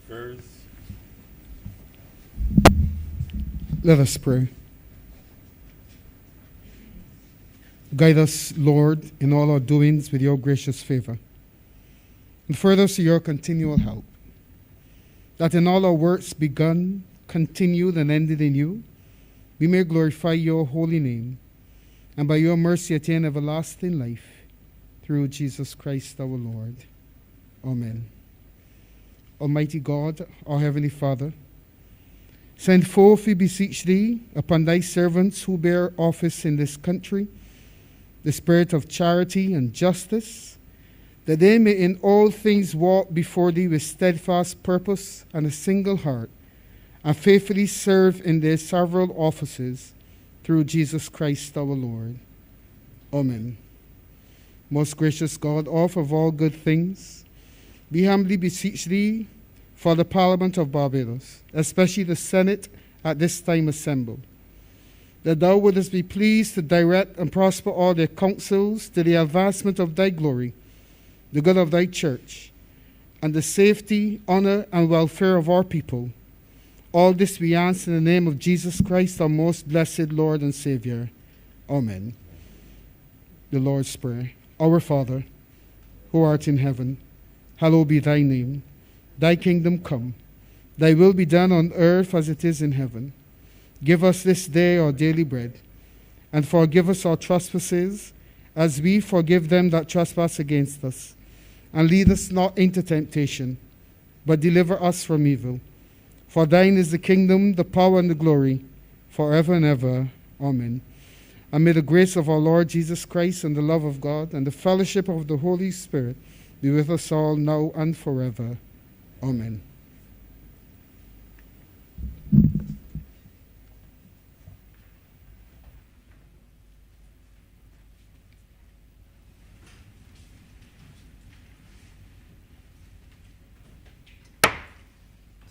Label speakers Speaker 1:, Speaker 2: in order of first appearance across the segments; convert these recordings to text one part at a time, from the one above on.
Speaker 1: Affairs.
Speaker 2: Let us pray. Guide us, Lord, in all our doings with your gracious favor, and further to your continual help, that in all our works begun, continued, and ended in you, we may glorify your holy name, and by your mercy attain everlasting life, through Jesus Christ our Lord. Amen. Almighty God, our Heavenly Father, send forth, we beseech thee, upon thy servants who bear office in this country, the spirit of charity and justice, that they may in all things walk before thee with steadfast purpose and a single heart, and faithfully serve in their several offices, through Jesus Christ our Lord. Amen. Most gracious God, author of all good things, we humbly beseech thee for the Parliament of Barbados, especially the Senate at this time assembled, that thou wouldest be pleased to direct and prosper all their counsels to the advancement of thy glory, the good of thy church, and the safety, honor, and welfare of our people. All this we ask in the name of Jesus Christ, our most blessed Lord and Savior. Amen. The Lord's Prayer. Our Father, who art in heaven, hallowed be thy name. Thy kingdom come. Thy will be done on earth as it is in heaven. Give us this day our daily bread, and forgive us our trespasses, as we forgive them that trespass against us. And lead us not into temptation, but deliver us from evil. For thine is the kingdom, the power, and the glory, forever and ever. Amen. And may the grace of our Lord Jesus Christ, and the love of God, and the fellowship of the Holy Spirit be with us all now and forever. Amen.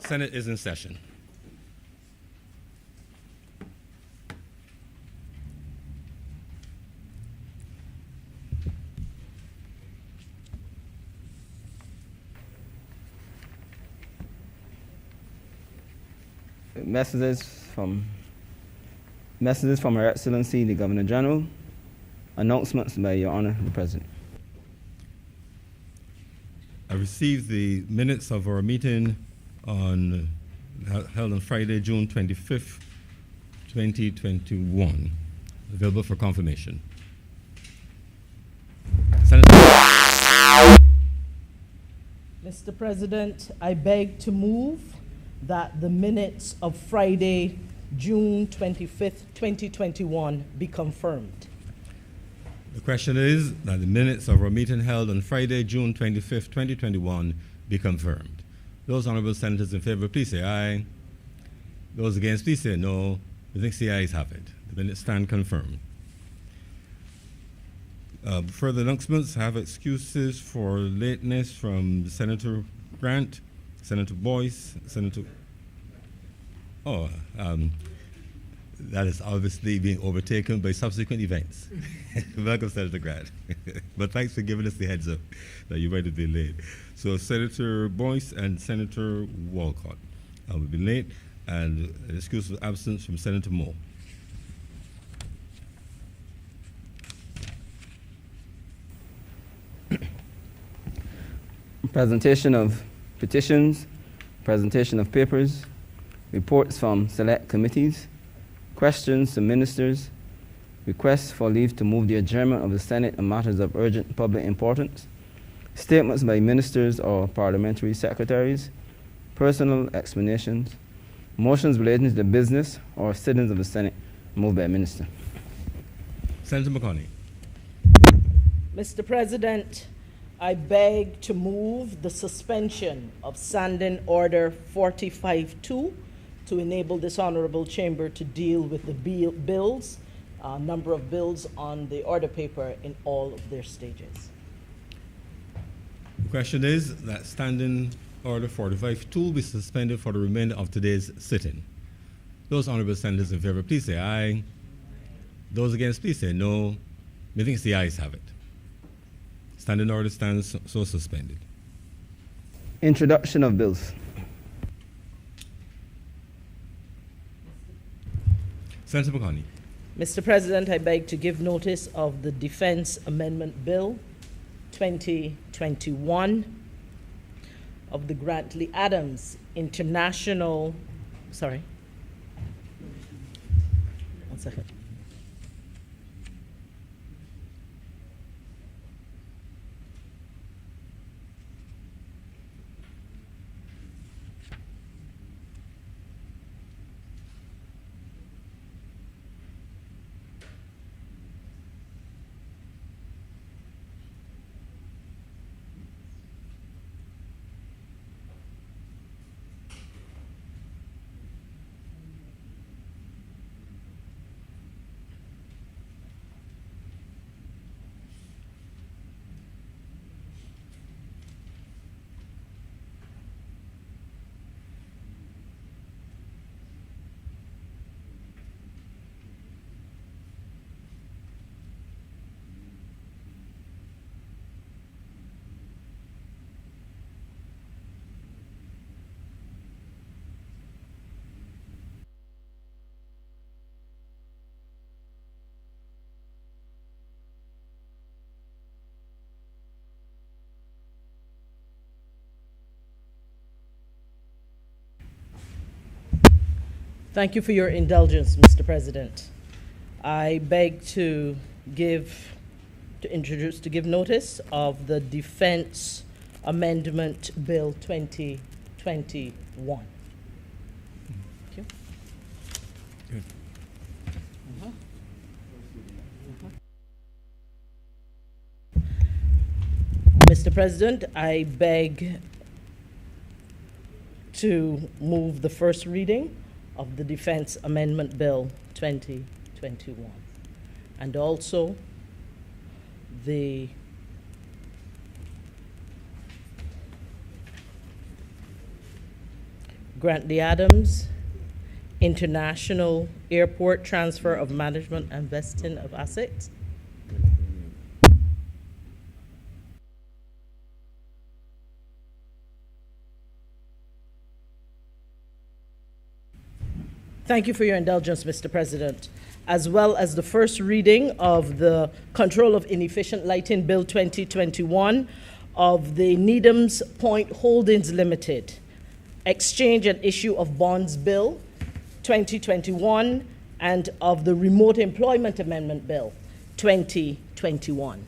Speaker 1: Senate is in session.
Speaker 3: Messages from Her Excellency the Governor General. Announcements by Your Honor the President.
Speaker 1: I received the minutes of our meeting held on Friday, June 25th, 2021, available for confirmation. Senator.
Speaker 4: Mr. President, I beg to move that the minutes of Friday, June 25th, 2021 be confirmed.
Speaker 1: The question is that the minutes of our meeting held on Friday, June 25th, 2021 be confirmed. Those honourable senators in favour, please say aye. Those against, please say no. I think the ayes have it. The minutes stand confirmed. Further announcements have excuses for lateness from Senator Grant, Senator Boyce, Senator... that is obviously being overtaken by subsequent events. Welcome, Senator Grant. But thanks for giving us the heads up that you might have been late. So Senator Boyce and Senator Walcott will be late, and an excuse of absence from Senator Moore.
Speaker 3: Presentation of petitions, presentation of papers, reports from select committees, questions to ministers, requests for leave to move the adjournment of the Senate on matters of urgent public importance, statements by ministers or parliamentary secretaries, personal explanations, motions relating to the business or sittings of the Senate moved by a minister.
Speaker 1: Senator McConney.
Speaker 4: Mr. President, I beg to move the suspension of Standing Order 45-2 to enable this Honourable Chamber to deal with the bills, number of bills on the order paper in all of their stages.
Speaker 1: The question is that Standing Order 45-2 be suspended for the remainder of today's sitting. Those honourable senators in favour, please say aye. Those against, please say no. Methinks the ayes have it. Standing order stands so suspended.
Speaker 3: Introduction of bills.
Speaker 1: Senator McCartney.
Speaker 4: Mr. President, I beg to give notice of the Defense Amendment Bill 2021 of the Grantley Adams International, sorry, one second. Thank you for your indulgence, Mr. President. I beg to give notice of the Defense Amendment Bill 2021. Thank you.
Speaker 1: Good.
Speaker 4: Mr. President, I beg to move the first reading of the Defense Amendment Bill 2021, and also the Grantley Adams International Airport Transfer of Management and Vesting of Assets. Thank you for your indulgence, Mr. President, as well as the first reading of the Control of Inefficient Lighting Bill 2021 of the Needham's Point Holdings Limited Exchange and Issue of Bonds Bill 2021 and of the Remote Employment Amendment Bill 2021.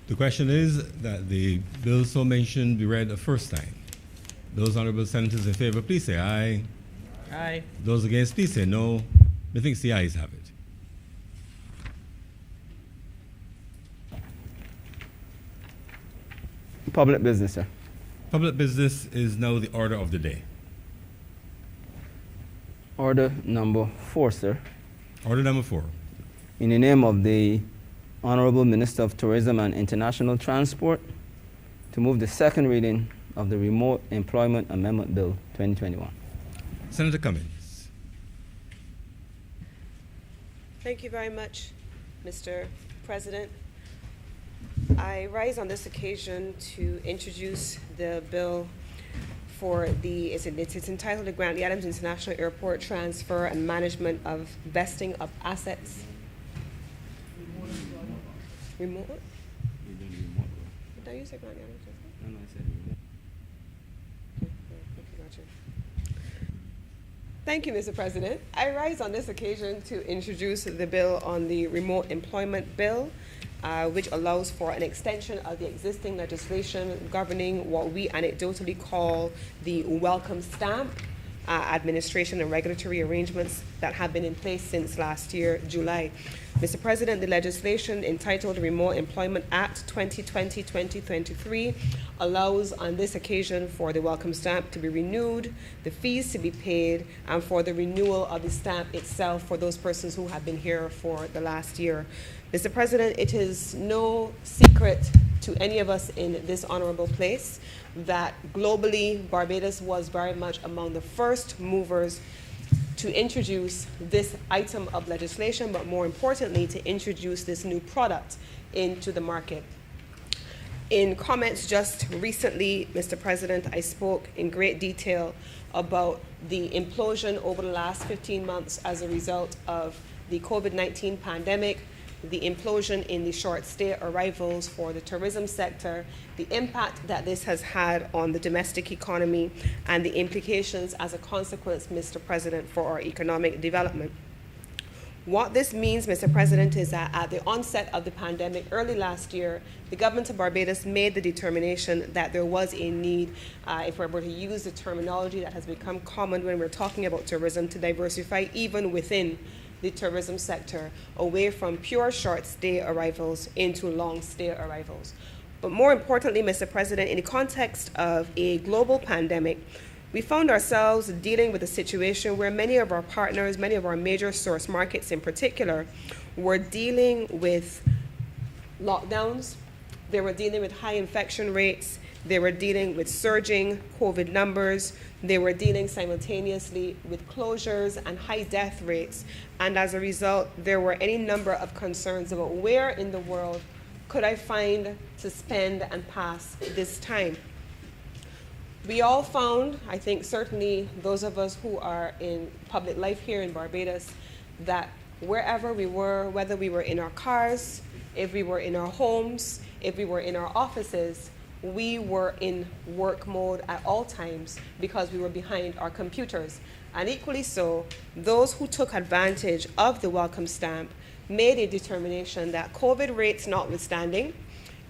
Speaker 1: The question is that the bill so mentioned be read a first time. Those honourable senators in favour, please say aye.
Speaker 4: Aye.
Speaker 1: Those against, please say no. Methinks the ayes have it.
Speaker 3: Public business, sir.
Speaker 1: Public business is now the order of the day.
Speaker 3: Order number 4, sir.
Speaker 1: Order number 4.
Speaker 3: In the name of the Honourable Minister of Tourism and International Transport, to move the second reading of the Remote Employment Amendment Bill 2021.
Speaker 1: Senator Cummings.
Speaker 5: Thank you very much, Mr. President. I rise on this occasion to introduce the bill for it's entitled the Grantley Adams International Airport Transfer and Management of Vesting of Assets. Remote? Did I use the Grantley Adams?
Speaker 3: No, I said remote.
Speaker 5: Okay, gotcha. Thank you, Mr. President. I rise on this occasion to introduce the bill on the Remote Employment Bill, which allows for an extension of the existing legislation governing what we anecdotally call the welcome stamp administration and regulatory arrangements that have been in place since last year, July. Mr. President, the legislation entitled Remote Employment Act 2020-2023 allows on this occasion for the welcome stamp to be renewed, the fees to be paid, and for the renewal of the stamp itself for those persons who have been here for the last year. Mr. President, it is no secret to any of us in this honorable place that globally Barbados was very much among the first movers to introduce this item of legislation, but more importantly, to introduce this new product into the market. In comments just recently, Mr. President, I spoke in great detail about the implosion over the last 15 months as a result of the COVID-19 pandemic, the implosion in the short stay arrivals for the tourism sector, the impact that this has had on the domestic economy, and the implications as a consequence, Mr. President, for our economic development. What this means, Mr. President, is that at the onset of the pandemic early last year, the government of Barbados made the determination that there was a need, if we were to use the terminology that has become common when we're talking about tourism, to diversify even within the tourism sector away from pure short stay arrivals into long stay arrivals. But more importantly, Mr. President, in the context of a global pandemic, we found ourselves dealing with a situation where many of our partners, many of our major source markets in particular, were dealing with lockdowns, they were dealing with high infection rates, they were dealing with surging COVID numbers, they were dealing simultaneously with closures and high death rates, and as a result, there were any number of concerns about where in the world could I find to spend and pass this time. We all found, I think certainly those of us who are in public life here in Barbados, that wherever we were, whether we were in our cars, if we were in our homes, if we were in our offices, we were in work mode at all times because we were behind our computers. And equally so, those who took advantage of the welcome stamp made a determination that COVID rates notwithstanding,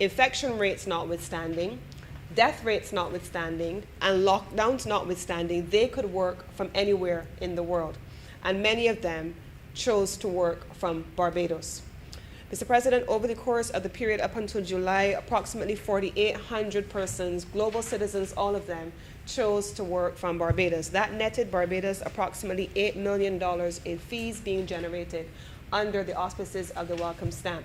Speaker 5: infection rates notwithstanding, death rates notwithstanding, and lockdowns notwithstanding, they could work from anywhere in the world. And many of them chose to work from Barbados. Mr. President, over the course of the period up until July, approximately 4,800 persons, global citizens, all of them, chose to work from Barbados. That netted Barbados approximately $8 million in fees being generated under the auspices of the welcome stamp.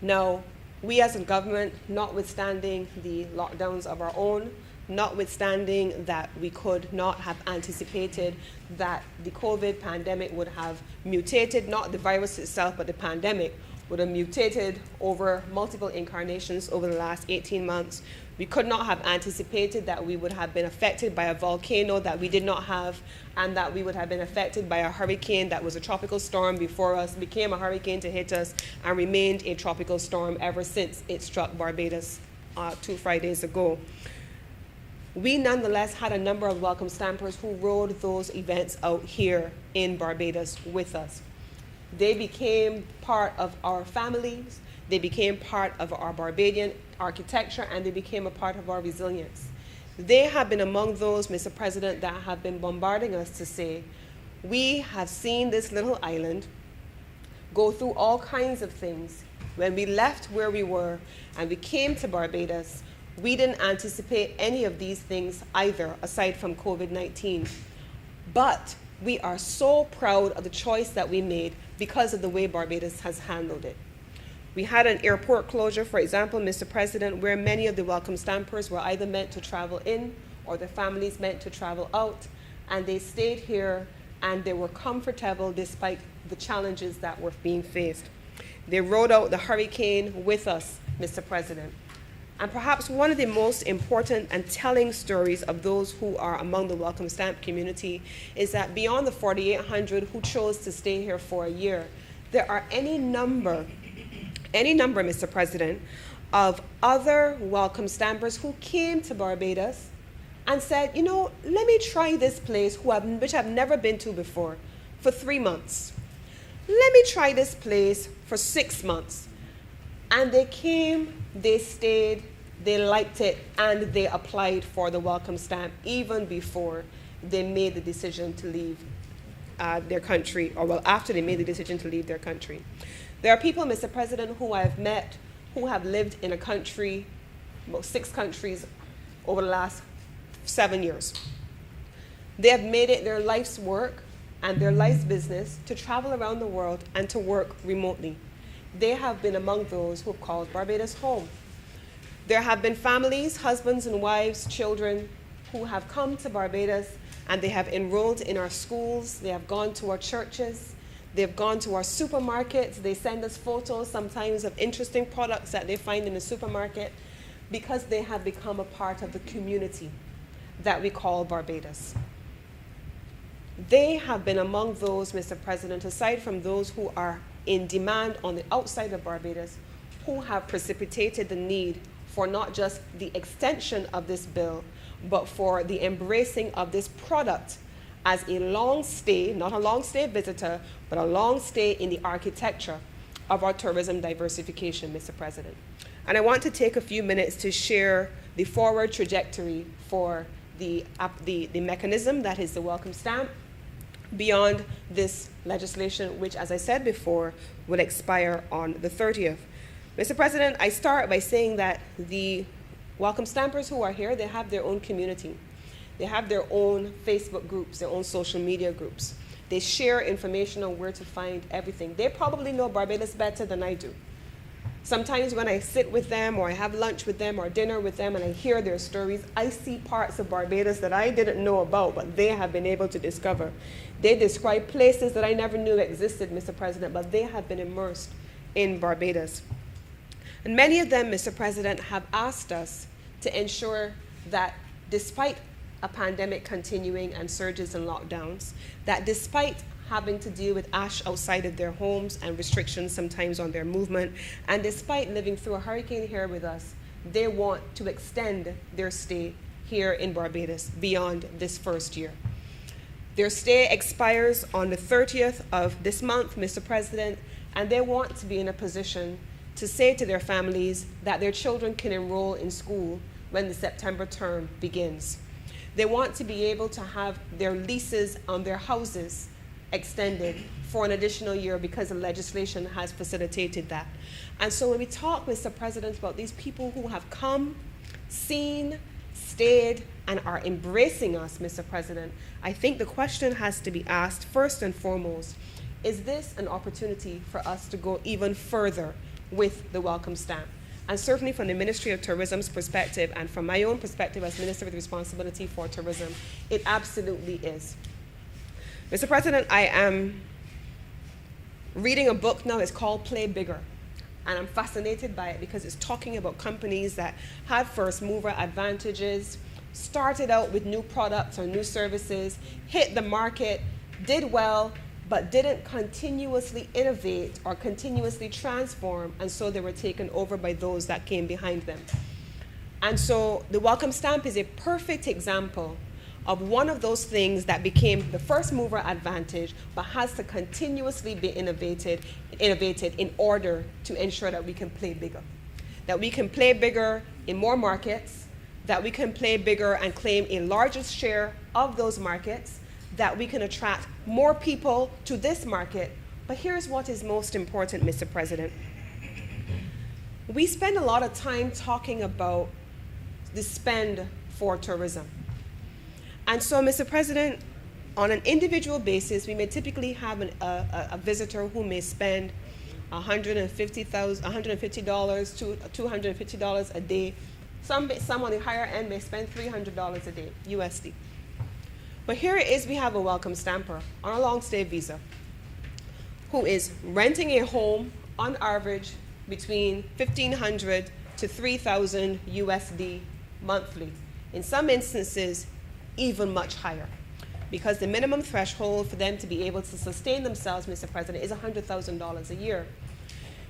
Speaker 5: Now, we as a government, notwithstanding the lockdowns of our own, notwithstanding that we could not have anticipated that the COVID pandemic would have mutated, not the virus itself, but the pandemic would have mutated over multiple incarnations over the last 18 months. We could not have anticipated that we would have been affected by a volcano that we did not have, and that we would have been affected by a hurricane that was a tropical storm before us, became a hurricane to hit us, and remained a tropical storm ever since it struck Barbados 2 Fridays ago. We nonetheless had a number of welcome stampers who rode those events out here in Barbados with us. They became part of our families, they became part of our Barbadian architecture, and they became a part of our resilience. They have been among those, Mr. President, that have been bombarding us to say, we have seen this little island go through all kinds of things. When we left where we were and we came to Barbados, we didn't anticipate any of these things either, aside from COVID-19. But we are so proud of the choice that we made because of the way Barbados has handled it. We had an airport closure, for example, Mr. President, where many of the welcome stampers were either meant to travel in or their families meant to travel out, and they stayed here and they were comfortable despite the challenges that were being faced. They rode out the hurricane with us, Mr. President. And perhaps one of the most important and telling stories of those who are among the welcome stamp community is that beyond the 4,800 who chose to stay here for a year, there are any number, Mr. President, of other welcome stampers who came to Barbados and said, you know, let me try this place which I've never been to before for 3 months. Let me try this place for 6 months. And they came, they stayed, they liked it, and they applied for the welcome stamp even before they made the decision to leave their country, or well, after they made the decision to leave their country. There are people, Mr. President, who I've met who have lived in a country, well, 6 countries over the last 7 years. They have made it their life's work and their life's business to travel around the world and to work remotely. They have been among those who have called Barbados home. There have been families, husbands and wives, children, who have come to Barbados and they have enrolled in our schools, they have gone to our churches, they've gone to our supermarkets, they send us photos sometimes of interesting products that they find in the supermarket, because they have become a part of the community that we call Barbados. They have been among those, Mr. President, aside from those who are in demand on the outside of Barbados, who have precipitated the need for not just the extension of this bill, but for the embracing of this product as a long stay, not a long stay visitor, but a long stay in the architecture of our tourism diversification, Mr. President. And I want to take a few minutes to share the forward trajectory for the mechanism that is the welcome stamp beyond this legislation, which, as I said before, will expire on the 30th. Mr. President, I start by saying that the welcome stampers who are here, they have their own community. They have their own Facebook groups, their own social media groups. They share information on where to find everything. They probably know Barbados better than I do. Sometimes when I sit with them or I have lunch with them or dinner with them and I hear their stories, I see parts of Barbados that I didn't know about, but they have been able to discover. They describe places that I never knew existed, Mr. President, but they have been immersed in Barbados. And many of them, Mr. President, have asked us to ensure that despite a pandemic continuing and surges and lockdowns, that despite having to deal with ash outside of their homes and restrictions sometimes on their movement, and despite living through a hurricane here with us, they want to extend their stay here in Barbados beyond this first year. Their stay expires on the 30th of this month, Mr. President, and they want to be in a position to say to their families that their children can enroll in school when the September term begins. They want to be able to have their leases on their houses extended for an additional year because the legislation has facilitated that. And so when we talk, Mr. President, about these people who have come, seen, stayed, and are embracing us, Mr. President, I think the question has to be asked first and foremost, is this an opportunity for us to go even further with the welcome stamp? And certainly from the Ministry of Tourism's perspective and from my own perspective as Minister with responsibility for tourism, it absolutely is. Mr. President, I am reading a book now. It's called Play Bigger. And I'm fascinated by it because it's talking about companies that had first mover advantages, started out with new products or new services, hit the market, did well, but didn't continuously innovate or continuously transform, and so they were taken over by those that came behind them. And so the welcome stamp is a perfect example of one of those things that became the first mover advantage, but has to continuously be innovated in order to ensure that we can play bigger. That we can play bigger in more markets, that we can play bigger and claim a larger share of those markets, that we can attract more people to this market. But here's what is most important, Mr. President. We spend a lot of time talking about the spend for tourism. And so, Mr. President, on an individual basis, we may typically have a visitor who may spend $150 to $250 a day. Some on the higher end may spend $300 a day, USD. But here it is, we have a welcome stamper on a long stay visa who is renting a home on average between $1,500 to $3,000 USD monthly. In some instances, even much higher, because the minimum threshold for them to be able to sustain themselves, Mr. President, is $100,000 a year.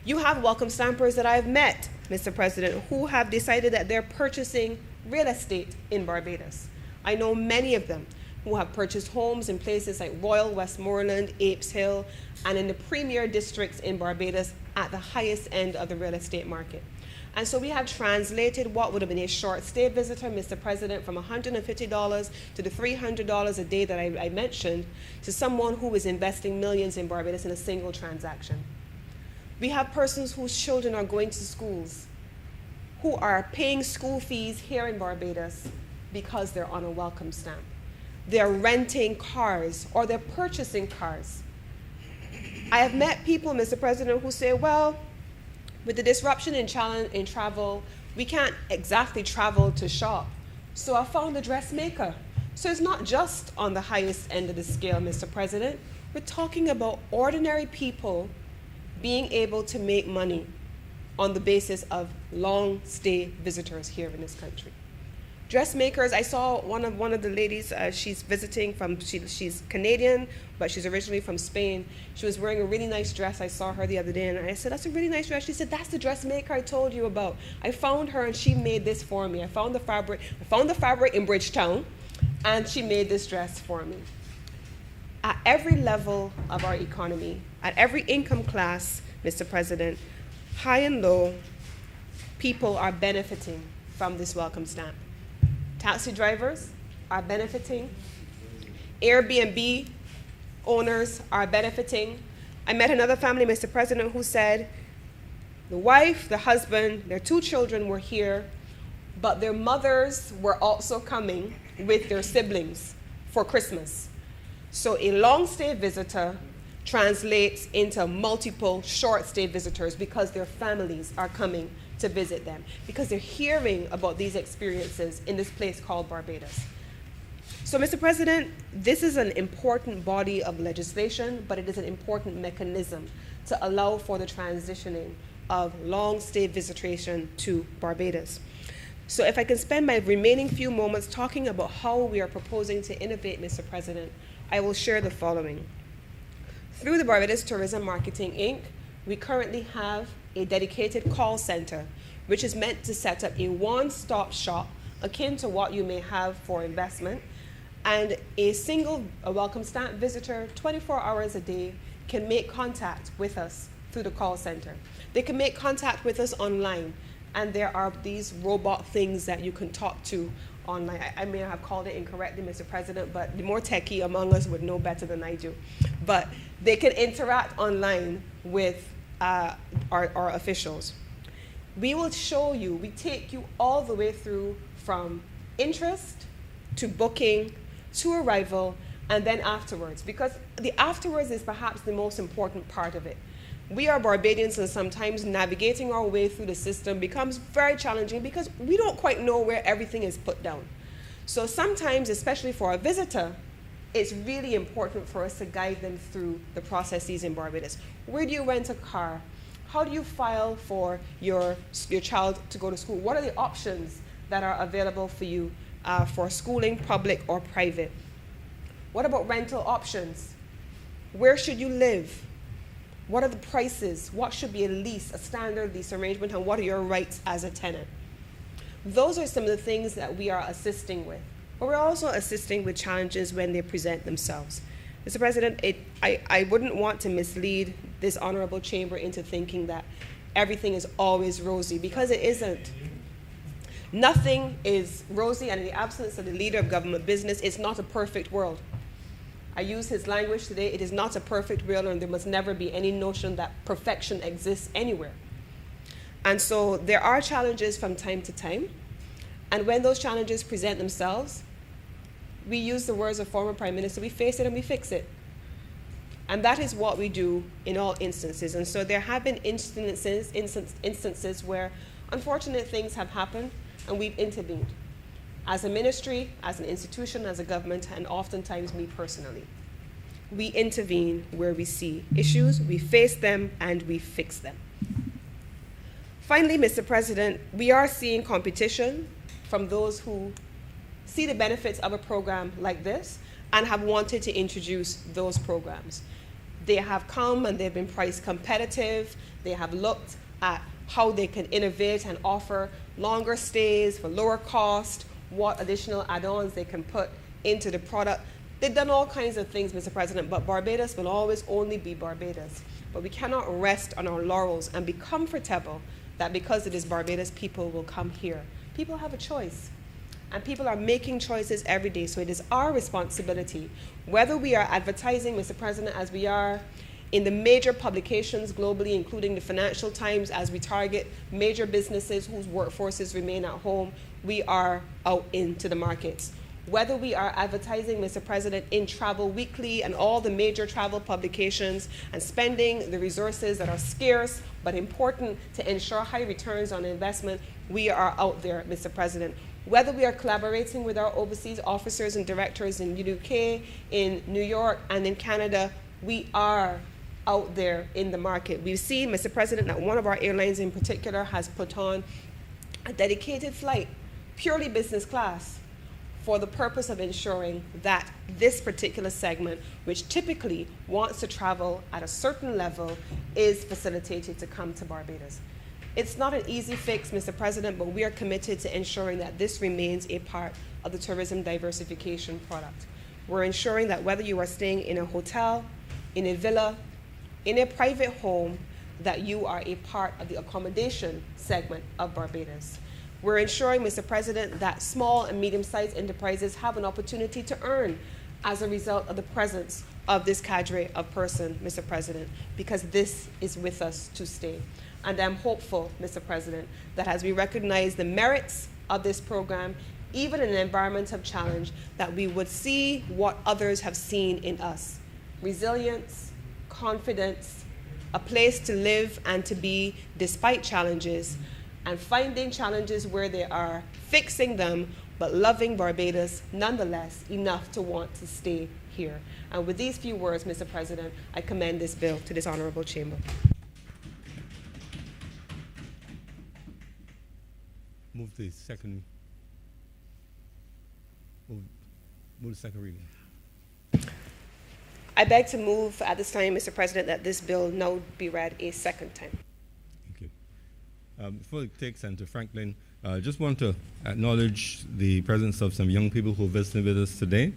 Speaker 5: You have welcome stampers that I've met, Mr. President, who have decided that they're purchasing real estate in Barbados. I know many of them who have purchased homes in places like Royal Westmoreland, Apes Hill, and in the premier districts in Barbados at the highest end of the real estate market. And so we have translated what would have been a short stay visitor, Mr. President, from $150 to the $300 a day that I mentioned, to someone who is investing millions in Barbados in a single transaction. We have persons whose children are going to schools, who are paying school fees here in Barbados because they're on a welcome stamp. They're renting cars or they're purchasing cars. I have met people, Mr. President, who say, well, with the disruption in travel, we can't exactly travel to shop. So I found a dressmaker. So it's not just on the highest end of the scale, Mr. President. We're talking about ordinary people being able to make money on the basis of long-stay visitors here in this country. Dressmakers, I saw one of the ladies, she's visiting from, she's Canadian, but she's originally from Spain. She was wearing a really nice dress. I saw her the other day, and I said, that's a really nice dress. She said, that's the dressmaker I told you about. I found her, and she made this for me. I found the fabric in Bridgetown, and she made this dress for me. At every level of our economy, at every income class, Mr. President, high and low, people are benefiting from this welcome stamp. Taxi drivers are benefiting. Airbnb owners are benefiting. I met another family, Mr. President, who said the wife, the husband, their 2 children were here, but their mothers were also coming with their siblings for Christmas. So a long-stay visitor translates into multiple short-stay visitors because their families are coming to visit them, because they're hearing about these experiences in this place called Barbados. So, Mr. President, this is an important body of legislation, but it is an important mechanism to allow for the transitioning of long-stay visitation to Barbados. So if I can spend my remaining few moments talking about how we are proposing to innovate, Mr. President, I will share the following. Through the Barbados Tourism Marketing, Inc., we currently have a dedicated call center, which is meant to set up a one-stop shop akin to what you may have for investment, and a welcome stamp visitor 24 hours a day can make contact with us through the call center. They can make contact with us online, and there are these robot things that you can talk to online. I may have called it incorrectly, Mr. President, but the more techie among us would know better than I do. But they can interact online with our officials. We will show you, we take you all the way through from interest to booking to arrival and then afterwards, because the afterwards is perhaps the most important part of it. We are Barbadians, and sometimes navigating our way through the system becomes very challenging because we don't quite know where everything is put down. So sometimes, especially for a visitor, it's really important for us to guide them through the processes in Barbados. Where do you rent a car? How do you file for your child to go to school? What are the options that are available for you for schooling, public or private? What about rental options? Where should you live? What are the prices? What should be a lease, a standard lease arrangement, and what are your rights as a tenant? Those are some of the things that we are assisting with. But we're also assisting with challenges when they present themselves. Mr. President, I wouldn't want to mislead this honorable chamber into thinking that everything is always rosy, because it isn't. Nothing is rosy, and in the absence of the leader of government business, it's not a perfect world. I use his language today. It is not a perfect world, and there must never be any notion that perfection exists anywhere. And so there are challenges from time to time. And when those challenges present themselves, we use the words of former Prime Minister, we face it and we fix it. And that is what we do in all instances. And so there have been instances where unfortunate things have happened and we've intervened. As a ministry, as an institution, as a government, and oftentimes me personally. We intervene where we see issues, we face them, and we fix them. Finally, Mr. President, we are seeing competition from those who see the benefits of a program like this and have wanted to introduce those programs. They have come and they've been price competitive. They have looked at how they can innovate and offer longer stays for lower cost, what additional add-ons they can put into the product. They've done all kinds of things, Mr. President, but Barbados will always only be Barbados. But we cannot rest on our laurels and be comfortable that because it is Barbados, people will come here. People have a choice, and people are making choices every day, so it is our responsibility, whether we are advertising, Mr. President, as we are in the major publications globally, including the Financial Times, as we target major businesses whose workforces remain at home, we are out into the markets. Whether we are advertising, Mr. President, in Travel Weekly and all the major travel publications and spending the resources that are scarce but important to ensure high returns on investment, we are out there, Mr. President. Whether we are collaborating with our overseas officers and directors in the UK, in New York, and in Canada, we are out there in the market. We've seen, Mr. President, that one of our airlines in particular has put on a dedicated flight, purely business class, for the purpose of ensuring that this particular segment, which typically wants to travel at a certain level, is facilitated to come to Barbados. It's not an easy fix, Mr. President, but we are committed to ensuring that this remains a part of the tourism diversification product. We're ensuring that whether you are staying in a hotel, in a villa, in a private home, that you are a part of the accommodation segment of Barbados. We're ensuring, Mr. President, that small and medium-sized enterprises have an opportunity to earn as a result of the presence of this cadre of person, Mr. President, because this is with us to stay. And I'm hopeful, Mr. President, that as we recognize the merits of this program, even in an environment of challenge, that we would see what others have seen in us: resilience, confidence, a place to live and to be despite challenges, and finding challenges where they are, fixing them, but loving Barbados nonetheless enough to want to stay here. And with these few words, Mr. President, I commend this bill to this honorable chamber.
Speaker 1: Move the second reading.
Speaker 5: I beg to move at this time, Mr. President, that this bill now be read a second time.
Speaker 1: Thank you. Before we take Senator Franklin, I just want to acknowledge the presence of some young people who visited with us today.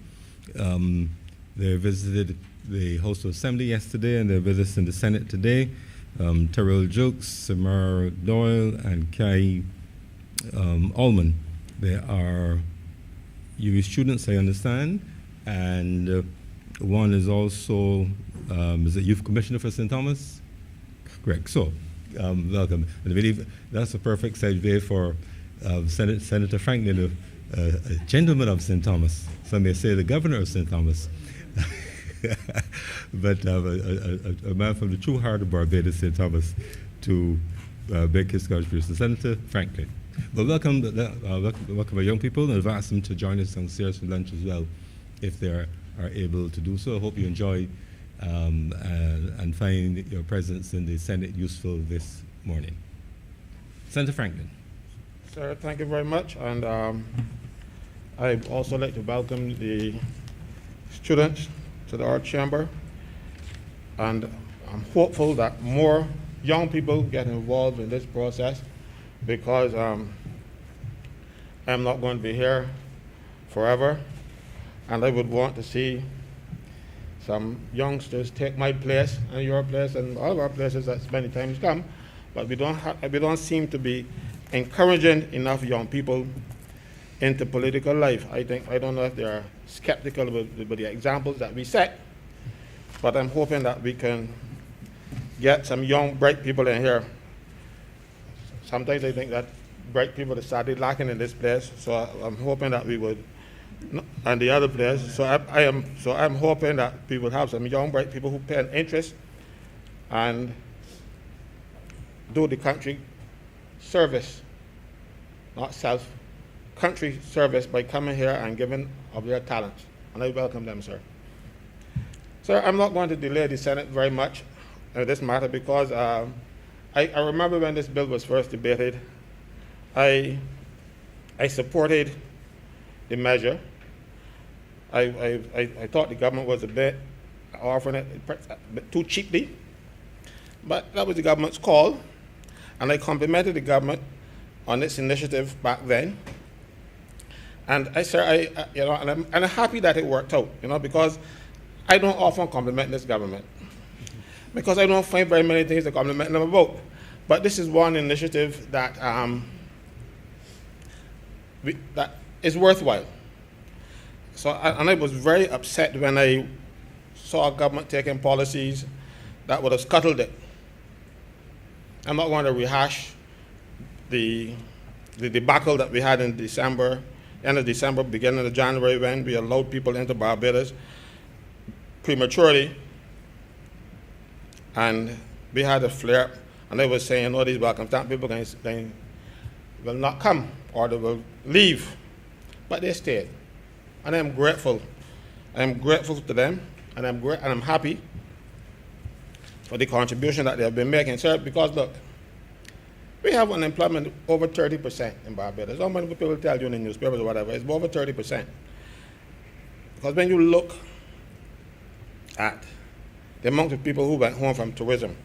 Speaker 1: They visited the House of Assembly yesterday, and they're with us in the Senate today. Terrell Jokes, Samar Doyle, and Kai Allman. They are UWI students, I understand, and one is also is it Youth Commissioner for St. Thomas? Correct. So, welcome. And I believe that's a perfect segue for Senator Franklin, a gentleman of St. Thomas. Some may say the governor of St. Thomas. But a man from the true heart of Barbados, St. Thomas, to make his contribution. Senator Franklin. But welcome our young people, and I've asked them to join us downstairs for lunch as well, if they are able to do so. I hope you enjoy and find your presence in the Senate useful this morning. Senator Franklin.
Speaker 6: Sir, thank you very much. And I'd also like to welcome the students to our chamber. And I'm hopeful that more young people get involved in this process, because I'm not going to be here forever, and I would want to see some youngsters take my place and your place and all of our places as many times come, but we don't seem to be encouraging enough young people into political life. I don't know if they are skeptical about the examples that we set, but I'm hoping that we can get some young, bright people in here. Sometimes I think that bright people are sadly lacking in this place, so I'm hoping that we would, and the other place. So I'm hoping that we will have some young, bright people who pay an interest and do the country service, not self, country service by coming here and giving of their talents. And I welcome them, sir. Sir, I'm not going to delay the Senate very much in this matter, because I remember when this bill was first debated, I supported the measure. I thought the government was a bit offering it a bit too cheaply, but that was the government's call, and I complimented the government on its initiative back then. And I'm happy that it worked out, because I don't often compliment this government, because I don't find very many things to compliment them about. But this is one initiative that that is worthwhile. So, and I was very upset when I saw government taking policies that would have scuttled it. I'm not going to rehash the debacle that we had in December, end of December, beginning of January, when we allowed people into Barbados prematurely, and we had a flare-up, and they were saying, oh, these welcome people will not come, or they will leave, but they stayed. And I'm grateful. I'm grateful to them, and I'm happy for the contribution that they have been making. Sir, because look, we have unemployment over 30% in Barbados. How many people tell you in the newspapers or whatever? It's over 30%. Because when you look at the amount of people who went home from tourism,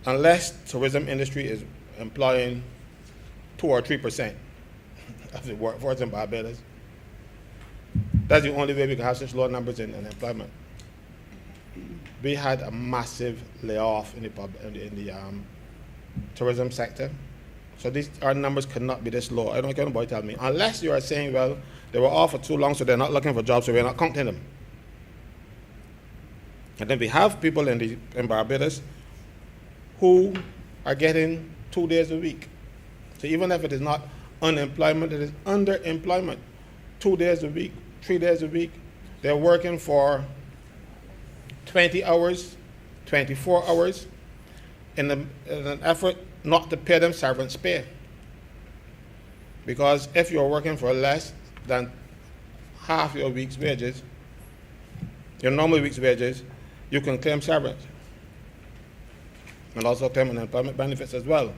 Speaker 6: unless tourism industry is employing 2 or 3% of the workforce in Barbados, that's the only way we can have such low numbers in unemployment. We had a massive layoff in the tourism sector. So our numbers cannot be this low. I don't care what anybody tell me. Unless you are saying, well, they were off for too long, so they're not looking for jobs, so we're not counting them. And then we have people in Barbados who are getting 2 days a week. So even if it is not unemployment, it is underemployment. 2 days a week, 3 days a week. They're working for 20 hours, 24 hours, in an effort not to pay them severance pay. Because if you're working for less than half your week's wages, your normal week's wages, you can claim severance. And also claim unemployment benefits as well.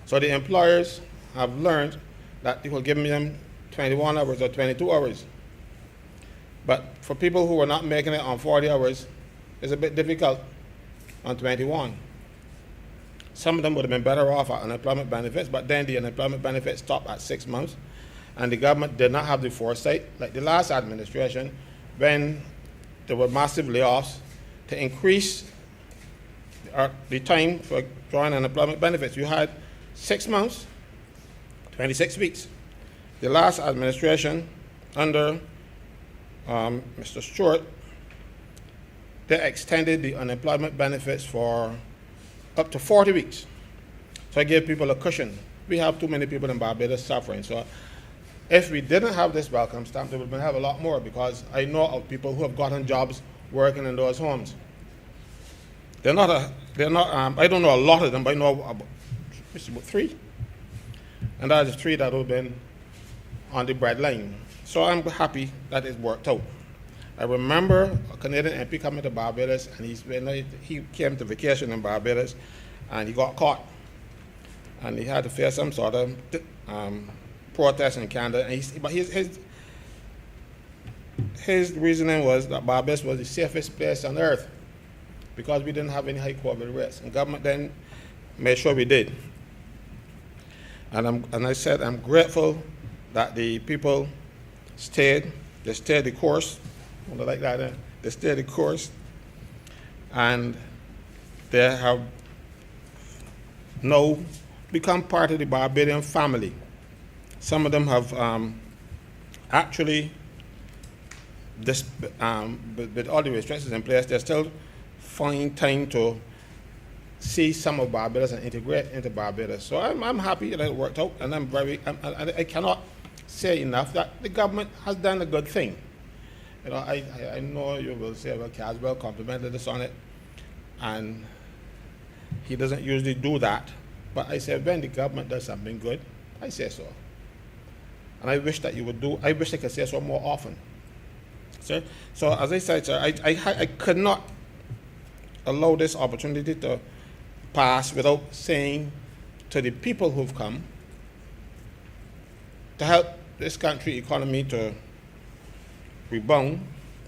Speaker 6: So the employers have learned that they will give them 21 hours or 22 hours. But for people who are not making it on 40 hours, it's a bit difficult on 21. Some of them would have been better off at unemployment benefits, but then the unemployment benefits stopped at 6 months, and the government did not have the foresight, like the last administration, when there were massive layoffs, to increase the time for drawing unemployment benefits. You had 6 months, 26 weeks. The last administration, under Mr. Stewart, they extended the unemployment benefits for up to 40 weeks. So I gave people a cushion. We have too many people in Barbados suffering. So if we didn't have this welcome stamp, we would have a lot more, because I know of people who have gotten jobs working in those homes. I don't know a lot of them, but I know about 3. And that is 3 that have been on the breadline. So I'm happy that it worked out. I remember a Canadian MP coming to Barbados, and he came to vacation in Barbados, and he got caught. And he had to face some sort of protest in Canada. But his reasoning was that Barbados was the safest place on earth because we didn't have any high COVID rates. And government then made sure we did. And I said I'm grateful that the people stayed. They stayed the course. I like that. They stayed the course, and they have now become part of the Barbadian family. Some of them have actually, with all the restrictions in place, they still find time to see some of Barbados and integrate into Barbados. So I'm happy that it worked out, and I cannot say enough that the government has done a good thing. You know, I know you will say, well, Caswell complimented us on it, and he doesn't usually do that. But I say, when the government does something good, I say so. And I wish that you would I wish I could say so more often. Sir? So as I said, sir, I could not allow this opportunity to pass without saying to the people who've come to help this country economy to rebound.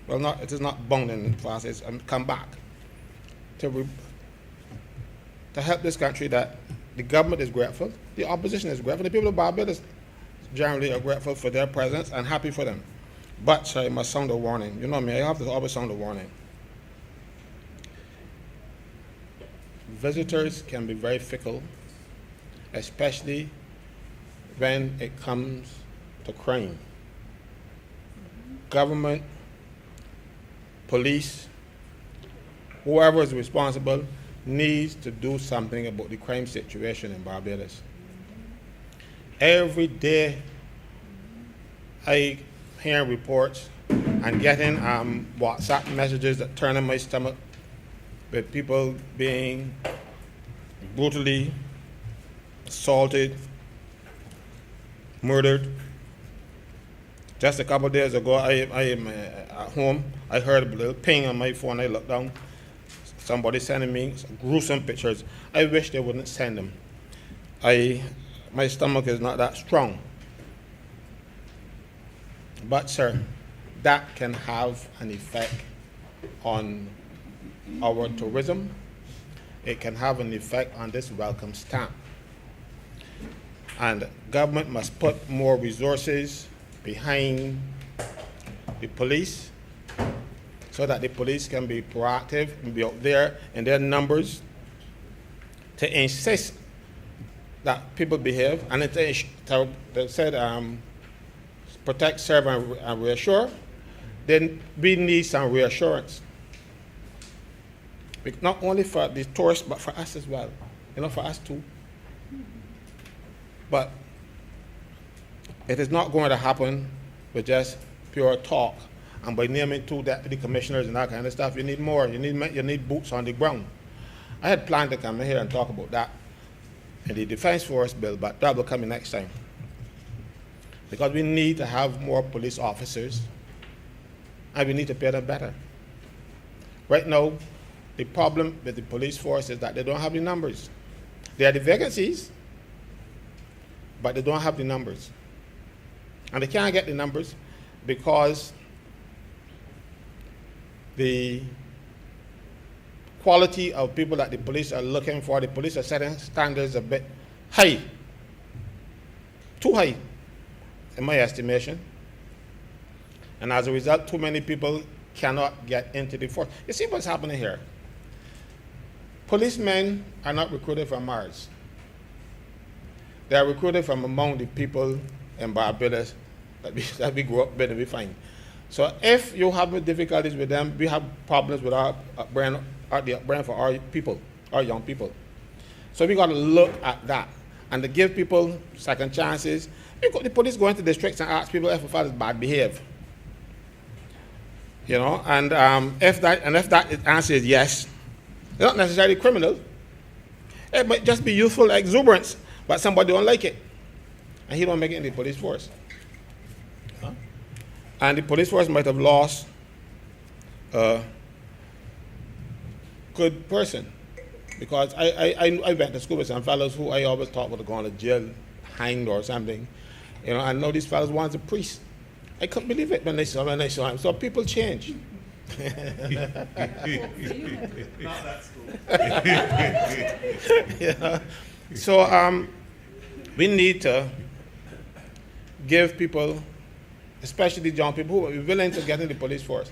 Speaker 6: Well, it is not bounding fast, it's come back. To help this country, that the government is grateful, the opposition is grateful, the people of Barbados generally are grateful for their presence and happy for them. But, sir, I must sound a warning. You know me, I have to always sound a warning. Visitors can be very fickle, especially when it comes to crime. Government, police, whoever is responsible needs to do something about the crime situation in Barbados. Every day I hear reports and getting WhatsApp messages that turn in my stomach with people being brutally assaulted, murdered. Just a couple of days ago, I am at home. I heard a little ping on my phone. I looked down. somebody sending me gruesome pictures. I wish they wouldn't send them. My stomach is not that strong. But, sir, that can have an effect on our tourism. It can have an effect on this welcome stamp. And government must put more resources behind the police so that the police can be proactive and be out there in their numbers to insist that people behave, and they said protect, serve, and reassure. Then we need some reassurance. Not only for the tourists, but for us as well. For us too. But it is not going to happen with just pure talk. And by naming 2 deputy commissioners and that kind of stuff, you need more. You need boots on the ground. I had planned to come here and talk about that in the Defense Force bill, but that will come in next time. Because we need to have more police officers, and we need to pay them better. Right now, the problem with the police force is that they don't have the numbers. There are the vacancies, but they don't have the numbers. And they can't get the numbers because the quality of people that the police are looking for, the police are setting standards a bit high, too high, in my estimation. And as a result, too many people cannot get into the force. You see what's happening here? Policemen are not recruited from Mars. They are recruited from among the people in Barbados that we grew up with and we find. So if you have difficulties with them, we have problems with our brand for our people, our young people. So we got to look at that and to give people second chances. The police go into districts and ask people if a fellow is bad behave. And if that answer is yes, they're not necessarily criminal. It might just be youthful exuberance, but somebody don't like it, and he don't make it in the police force. And the police force might have lost a good person, because I went to school with some fellows who I always thought would have gone to jail, hanged or something. I know these fellows wanted a priest. I couldn't believe it when they saw him. So people change.
Speaker 7: Not that school.
Speaker 6: So we need to give people, especially the young people, who are willing to get in the police force.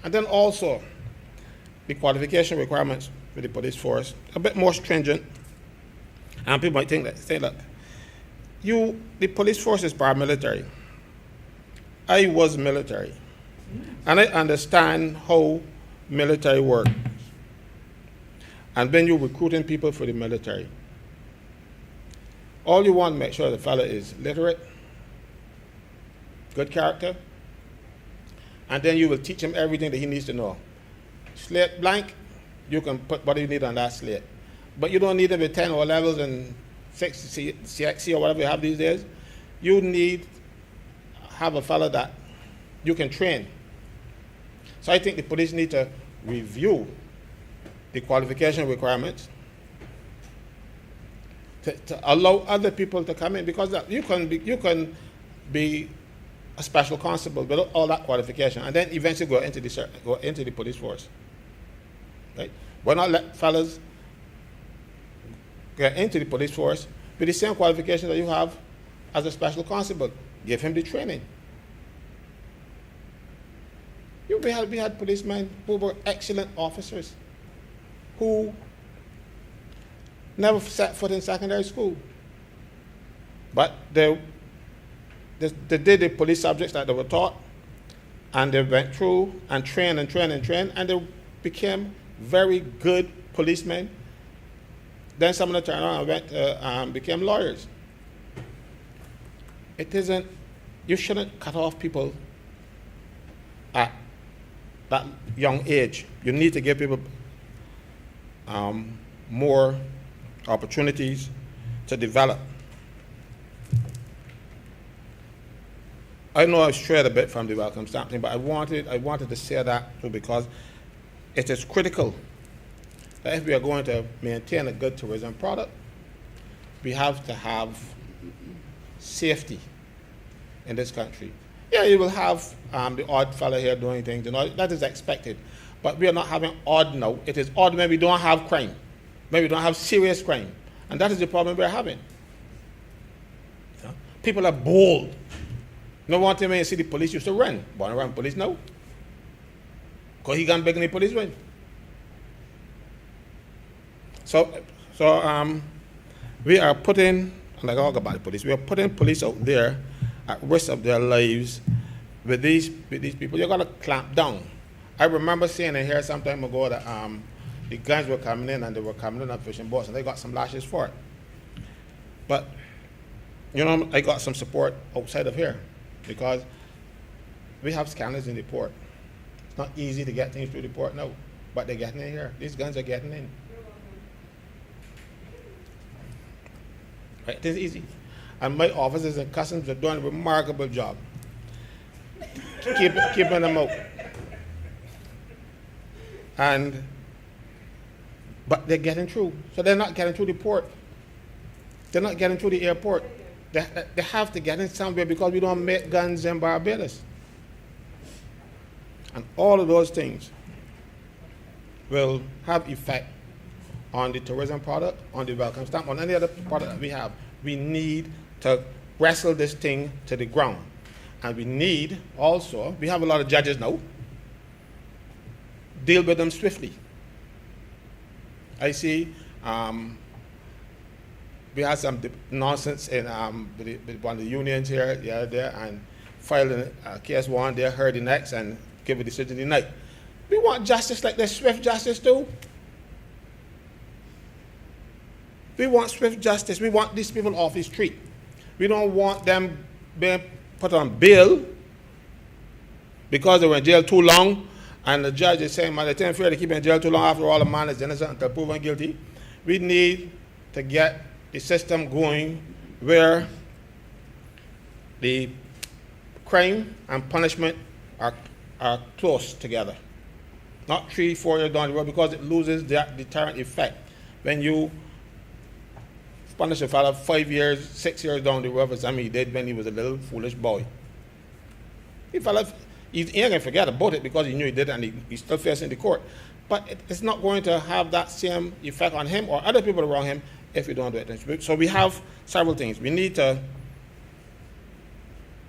Speaker 6: And then also the qualification requirements for the police force a bit more stringent. And people might say, look, the police force is paramilitary. I was military, and I understand how military works. And when you're recruiting people for the military, all you want to make sure the fellow is literate, good character, and then you will teach him everything that he needs to know. Slate blank, you can put what you need on that slate. But you don't need him with 10 O levels and 6 CXC or whatever you have these days. You need have a fellow that you can train. So I think the police need to review the qualification requirements to allow other people to come in, because you can be a special constable without all that qualification, and then eventually go into the police force. Right? Why not let fellas get into the police force with the same qualifications that you have as a special constable? Give him the training. We had policemen who were excellent officers who never set foot in secondary school. But they did the police subjects that they were taught, and they went through and trained, and they became very good policemen. Then some of them turned around and went became lawyers. You shouldn't cut off people at that young age. You need to give people more opportunities to develop. I know I strayed a bit from the welcome stamp thing, but I wanted to say that too, because it is critical that if we are going to maintain a good tourism product, we have to have safety in this country. Yeah, you will have the odd fellow here doing things, that is expected. But we are not having odd now. It is odd when we don't have crime, when we don't have serious crime. And that is the problem we're having. Yeah. People are bold. No one time when you see the police used to run. But run police now. Because he can't beg any police run. So we are putting, and I talk about the police, we are putting police out there at risk of their lives with these people. You've got to clamp down. I remember seeing and hearing some time ago that the guns were coming in and they were coming in on fishing boats and they got some lashes for it. But, I got some support outside of here because we have scanners in the port. It's not easy to get things through the port now, but they're getting in here. These guns are getting in. Right? It is easy. And my officers and customs are doing a remarkable job keeping them out. But they're getting through. So they're not getting through the port. They're not getting through the airport. They have to get in somewhere because we don't make guns in Barbados. And all of those things will have effect on the tourism product, on the welcome stamp, on any other product that we have. We need to wrestle this thing to the ground. And we need also, we have a lot of judges now, deal with them swiftly. I see we had some nonsense in with one of the unions here the other day and filed a case one day, heard the next, and give a decision the night. We want justice like this, swift justice too. We want swift justice. We want these people off the street. We don't want them being put on bail because they were in jail too long, and the judge is saying, man, it's unfair to keep in jail too long. After all, the man is innocent until proven guilty. We need to get the system going where the crime and punishment are close together. Not 3-4 years down the road, because it loses that deterrent effect. When you punish a fellow 5 years, 6 years down the road for something he did when he was a little foolish boy, he ain't going to forget about it because he knew he did it and he's still facing the court. But it's not going to have that same effect on him or other people around him if we don't do it. So we have several things. We need to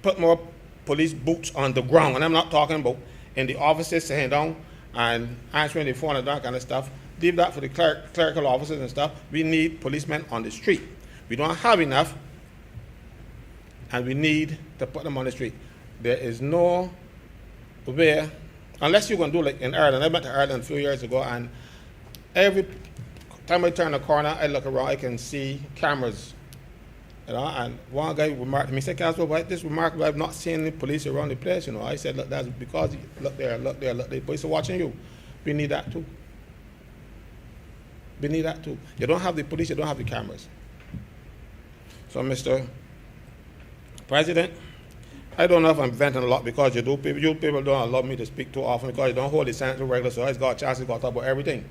Speaker 6: put more police boots on the ground. And I'm not talking about in the offices sitting down and answering the phone and that kind of stuff. Leave that for the clerical officers and stuff. We need policemen on the street. We don't have enough, and we need to put them on the street. There is no way, unless you're going to do like in Ireland. I went to Ireland a few years ago, and every time I turn a corner, I look around, I can see cameras. And one guy remarked to me, he said, Casper, why this remarkable? I've not seen the police around the place, I said, look, that's because, look there, the police are watching you. We need that too. We need that too. You don't have the police, you don't have the cameras. So, Mr. President, I don't know if I'm venting a lot because you people don't allow me to speak too often because you don't hold the Senate regular, so I got a chance to talk about everything.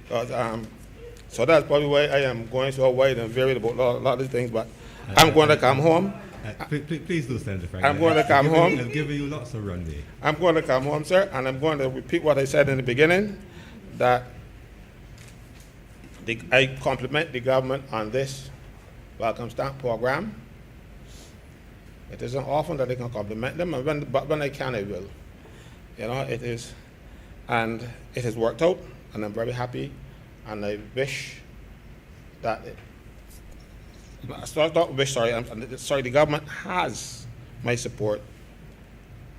Speaker 6: So that's probably why I am going so wide and varied about a lot of these things, but I'm going to come home.
Speaker 1: Please do, Senator Franklin.
Speaker 6: I'm going to come home.
Speaker 1: I've given you lots of runway.
Speaker 6: I'm going to come home, sir, and I'm going to repeat what I said in the beginning, that I compliment the government on this welcome stamp program. It isn't often that I can compliment them, but when I can, I will. It is, and it has worked out, and I'm very happy, and I wish that the government has my support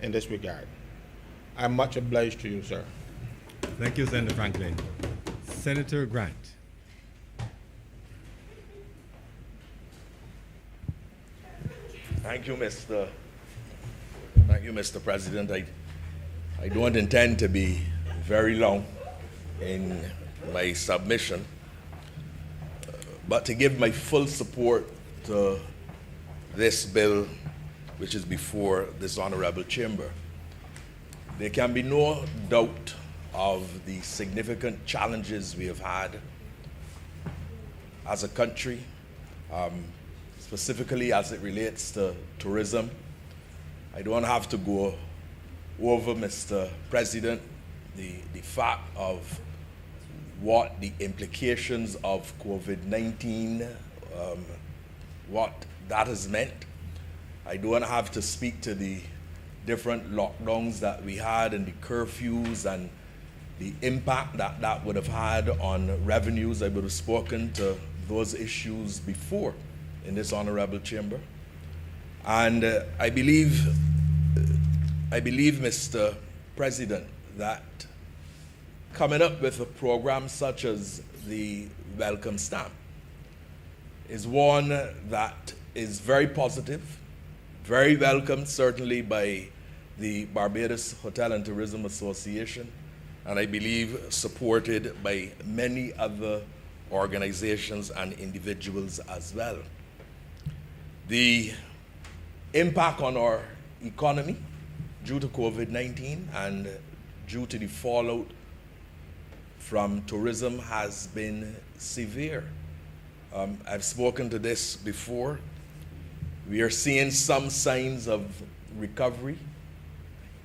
Speaker 6: in this regard. I'm much obliged to you, sir.
Speaker 1: Thank you, Senator Franklin. Senator Grant.
Speaker 8: Thank you, Mr. President. I don't intend to be very long in my submission, but to give my full support to this bill which is before this Honourable Chamber. There can be no doubt of the significant challenges we have had as a country, specifically as it relates to tourism. I don't have to go over, Mr. President, the fact of what the implications of COVID-19, what that has meant. I don't have to speak to the different lockdowns that we had and the curfews and the impact that that would have had on revenues. I would have spoken to those issues before in this honorable chamber. And I believe, Mr. President, that coming up with a program such as the Welcome Stamp is one that is very positive, very welcome certainly by the Barbados Hotel and Tourism Association, and I believe supported by many other organizations and individuals as well. The impact on our economy due to COVID-19 and due to the fallout from tourism has been severe. I've spoken to this before. We are seeing some signs of recovery.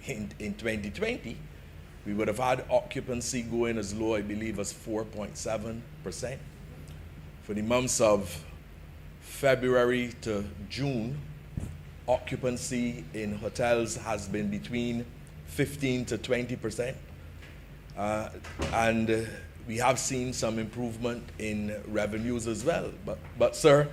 Speaker 8: In 2020, we would have had occupancy going as low, I believe, as 4.7%. For the months of February to June, occupancy in hotels has been between 15 to 20%. And we have seen some improvement in revenues as well. But sir,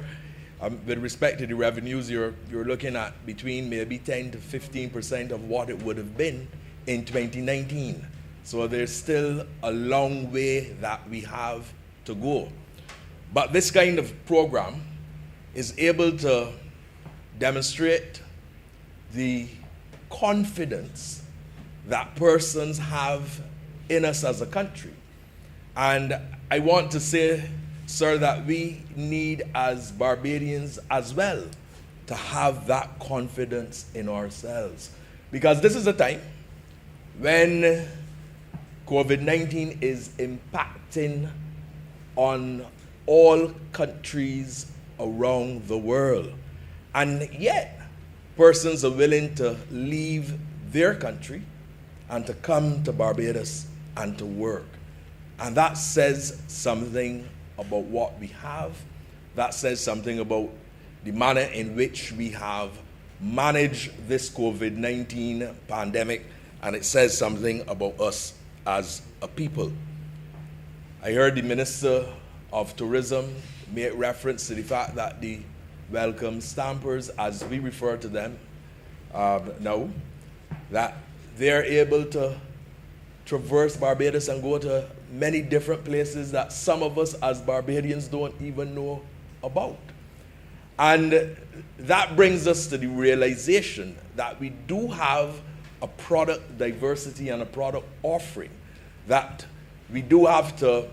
Speaker 8: with respect to the revenues, you're looking at between maybe 10 to 15% of what it would have been in 2019. So there's still a long way that we have to go. But this kind of program is able to demonstrate the confidence that persons have in us as a country. And I want to say, sir, that we need as Barbadians as well to have that confidence in ourselves. Because this is a time when COVID-19 is impacting on all countries around the world. And yet, persons are willing to leave their country and to come to Barbados and to work. And that says something about what we have. That says something about the manner in which we have managed this COVID-19 pandemic, and it says something about us as a people. I heard the Minister of Tourism make reference to the fact that the welcome stampers, as we refer to them now, that they're able to traverse Barbados and go to many different places that some of us as Barbadians don't even know about. And that brings us to the realization that we do have a product diversity and a product offering that we do have to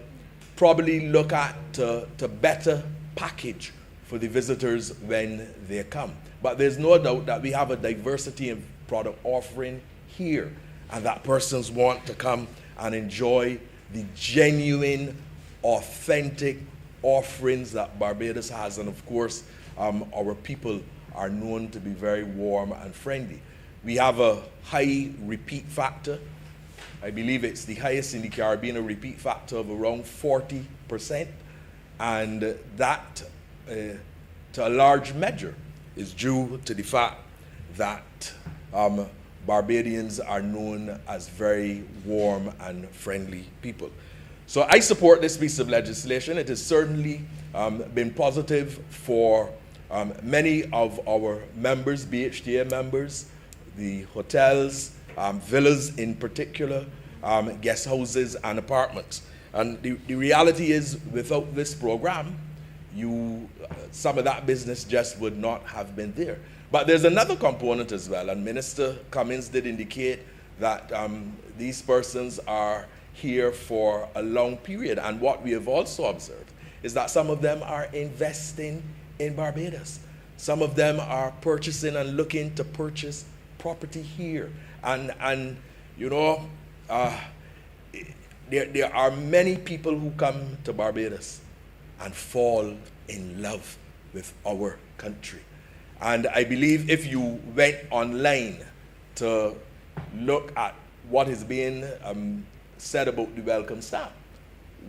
Speaker 8: probably look at to better package for the visitors when they come. But there's no doubt that we have a diversity in product offering here, and that persons want to come and enjoy the genuine, authentic offerings that Barbados has. And of course, our people are known to be very warm and friendly. We have a high repeat factor. I believe it's the highest in the Caribbean, a repeat factor of around 40%. And that, to a large measure, is due to the fact that Barbadians are known as very warm and friendly people. So I support this piece of legislation. It has certainly been positive for many of our members, BHTA members, the hotels, villas in particular, guest houses and apartments. And the reality is, without this program, some of that business just would not have been there. But there's another component as well, and Minister Cummins did indicate that these persons are here for a long period. And what we have also observed is that some of them are investing in Barbados. Some of them are purchasing and looking to purchase property here. And you know, there are many people who come to Barbados and fall in love with our country. And I believe if you went online to look at what is being said about the welcome stamp,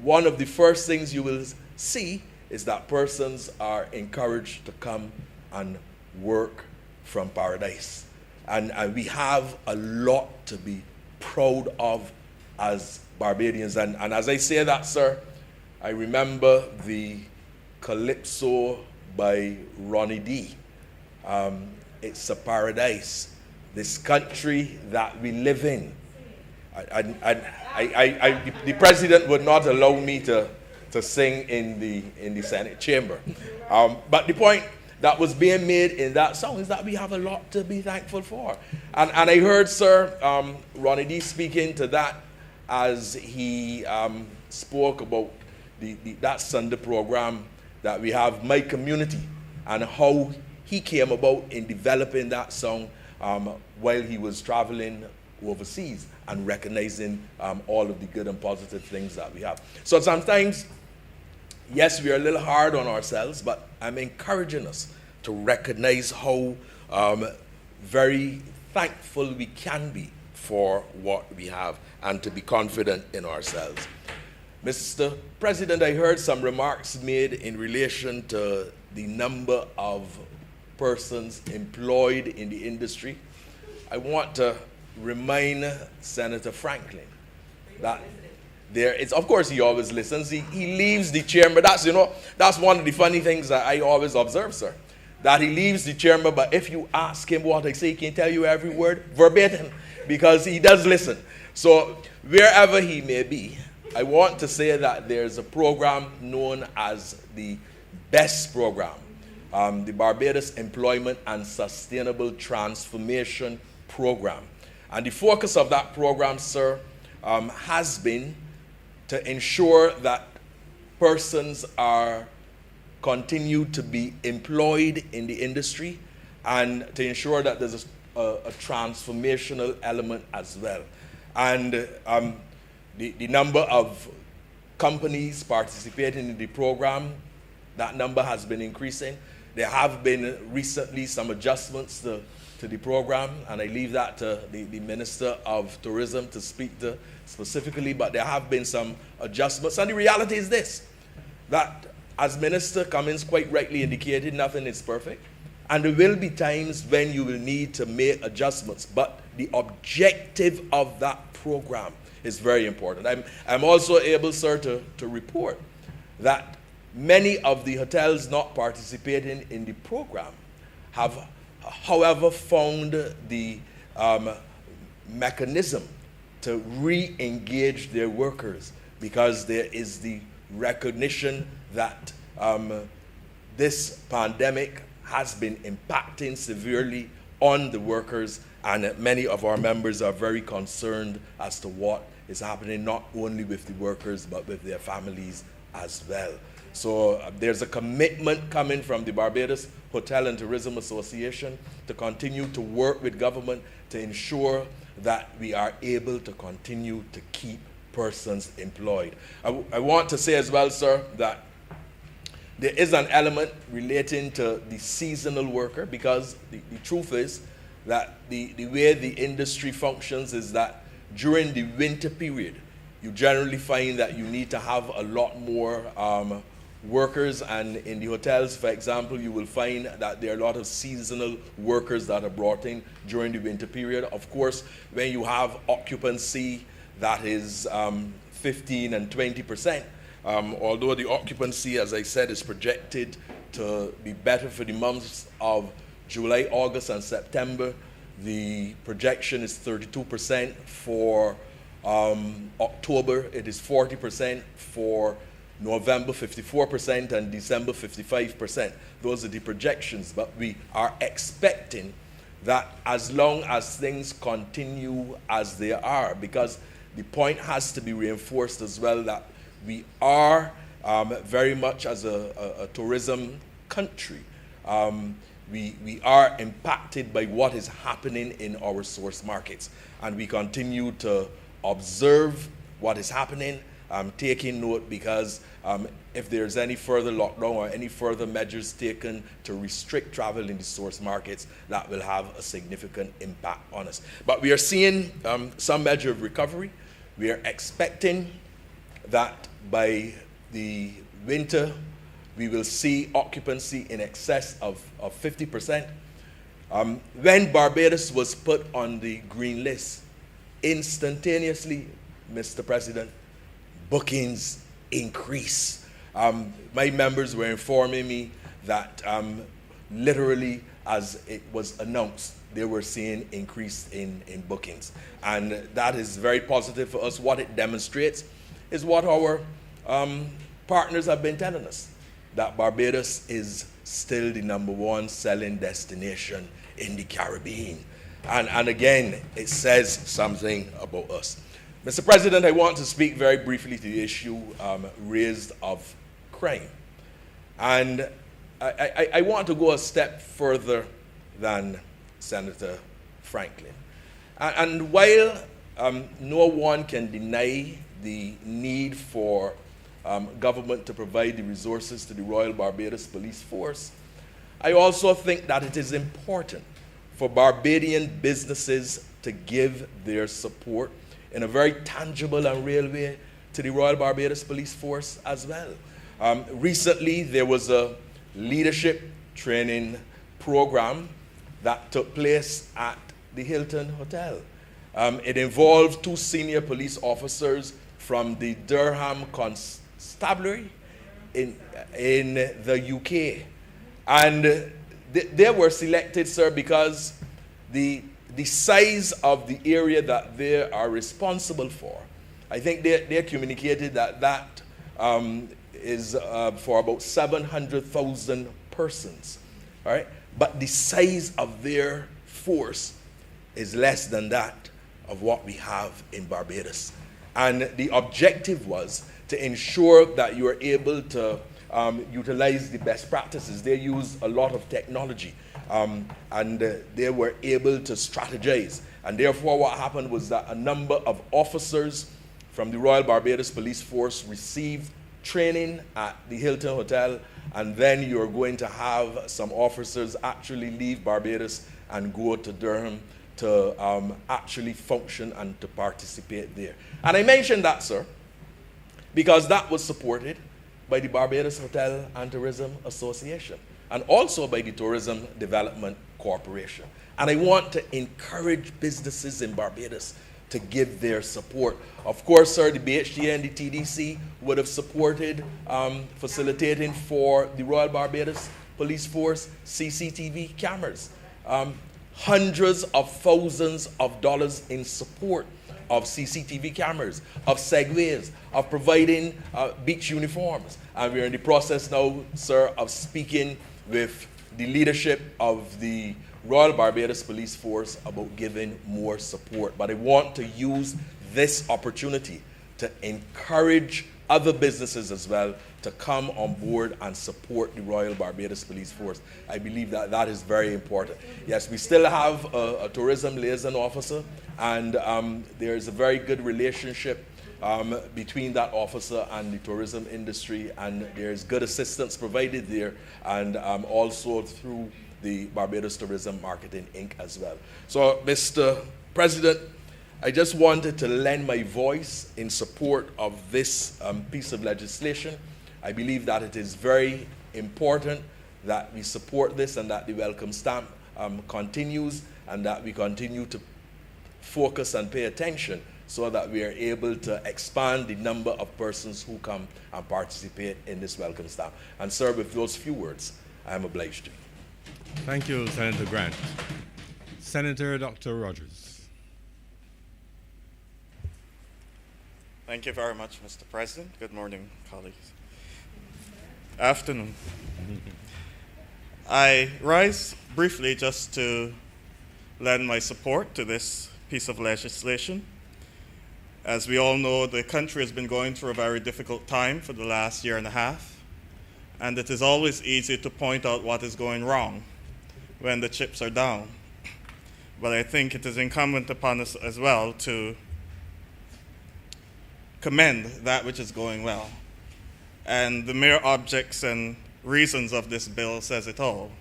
Speaker 8: one of the first things you will see is that persons are encouraged to come and work from paradise. And we have a lot to be proud of as Barbadians. And as I say that, sir, I remember the Calypso by Ronnie D. It's a paradise, this country that we live in. The president would not allow me to sing in the Senate chamber. But the point that was being made in that song is that we have a lot to be thankful for. And I heard, sir, Ronnie D speaking to that as he spoke about that Sunday program that we have, My Community, and how he came about in developing that song while he was traveling overseas and recognizing all of the good and positive things that we have. So sometimes, yes, we are a little hard on ourselves, but I'm encouraging us to recognize how very thankful we can be for what we have and to be confident in ourselves. Mr. President, I heard some remarks made in relation to the number of persons employed in the industry. I want to remind Senator Franklin that there is, of course, he always listens. He leaves the chamber. That's one of the funny things that I always observe, sir. That he leaves the chamber, but if you ask him what I say, he can tell you every word verbatim because he does listen. So wherever he may be, I want to say that there's a program known as the BEST program, the Barbados Employment and Sustainable Transformation Program. And the focus of that program, sir, has been to ensure that persons are continued to be employed in the industry and to ensure that there's a transformational element as well. And the number of companies participating in the program, that number has been increasing. There have been recently some adjustments to the program, and I leave that to the Minister of Tourism to speak to specifically, but there have been some adjustments. And the reality is this, that as Minister Cummins quite rightly indicated, nothing is perfect, and there will be times when you will need to make adjustments, but the objective of that program is very important. I'm also able, sir, to report that many of the hotels not participating in the program have, however, found the mechanism to re-engage their workers because there is the recognition that this pandemic has been impacting severely on the workers, and many of our members are very concerned as to what is happening not only with the workers but with their families as well. So there's a commitment coming from the Barbados Hotel and Tourism Association to continue to work with government to ensure that we are able to continue to keep persons employed. I want to say as well, sir, that there is an element relating to the seasonal worker, because the truth is that the way the industry functions is that during the winter period, you generally find that you need to have a lot more workers, and in the hotels, for example, you will find that there are a lot of seasonal workers that are brought in during the winter period. Of course, when you have occupancy that is 15 and 20%, although the occupancy, as I said, is projected to be better for the months of July, August, and September, the projection is 32% for October, it is 40% for November, 54%, and December, 55%. Those are the projections, but we are expecting that as long as things continue as they are, because the point has to be reinforced as well that we are very much as a tourism country. We are impacted by what is happening in our source markets, and we continue to observe what is happening, taking note, because if there's any further lockdown or any further measures taken to restrict travel in the source markets, that will have a significant impact on us. But we are seeing some measure of recovery. We are expecting that by the winter, we will see occupancy in excess of 50%. When Barbados was put on the green list, instantaneously, Mr. President, bookings increase. My members were informing me that literally as it was announced, they were seeing increase in bookings. And that is very positive for us. What it demonstrates is what our partners have been telling us, that Barbados is still the #1 selling destination in the Caribbean. And again, it says something about us. Mr. President, I want to speak very briefly to the issue raised of crime. And I want to go a step further than Senator Franklin. And while no one can deny the need for government to provide the resources to the Royal Barbados Police Force, I also think that it is important for Barbadian businesses to give their support in a very tangible and real way to the Royal Barbados Police Force as well. Recently, there was a leadership training program that took place at the Hilton Hotel. It involved 2 senior police officers from the Durham Constabulary in the UK. And they were selected, sir, because the size of the area that they are responsible for, I think they communicated that is for about 700,000 persons, all right? But the size of their force is less than that of what we have in Barbados. And the objective was to ensure that you are able to utilize the best practices. They use a lot of technology, and they were able to strategize. And therefore, what happened was that a number of officers from the Royal Barbados Police Force received training at the Hilton Hotel, and then you're going to have some officers actually leave Barbados and go to Durham to actually function and to participate there. And I mentioned that, sir, because that was supported by the Barbados Hotel and Tourism Association, and also by the Tourism Development Corporation. And I want to encourage businesses in Barbados to give their support. Of course, sir, the BHDA and the TDC would have supported facilitating for the Royal Barbados Police Force CCTV cameras. Hundreds of thousands of dollars in support of CCTV cameras, of segways, of providing beach uniforms. And we're in the process now, sir, of speaking with the leadership of the Royal Barbados Police Force about giving more support. But I want to use this opportunity to encourage other businesses as well to come on board and support the Royal Barbados Police Force. I believe that that is very important. Yes, we still have a tourism liaison officer, and there is a very good relationship between that officer and the tourism industry, and there's good assistance provided there, and also through the Barbados Tourism Marketing Inc. as well. So, Mr. President, I just wanted to lend my voice in support of this piece of legislation. I believe that it is very important that we support this and that the welcome stamp continues, and that we continue to focus and pay attention so that we are able to expand the number of persons who come and participate in this welcome stamp. And sir, with those few words, I am obliged to you.
Speaker 1: Thank you, Senator Grant. Senator Dr. Rogers.
Speaker 7: Thank you very much, Mr. President. Good morning, colleagues. Afternoon. I rise briefly just to lend my support to this piece of legislation. As we all know, the country has been going through a very difficult time for the last year and a half, and it is always easy to point out what is going wrong when the chips are down. But I think it is incumbent upon us as well to commend that which is going well. And the mere objects and reasons of this bill says it all.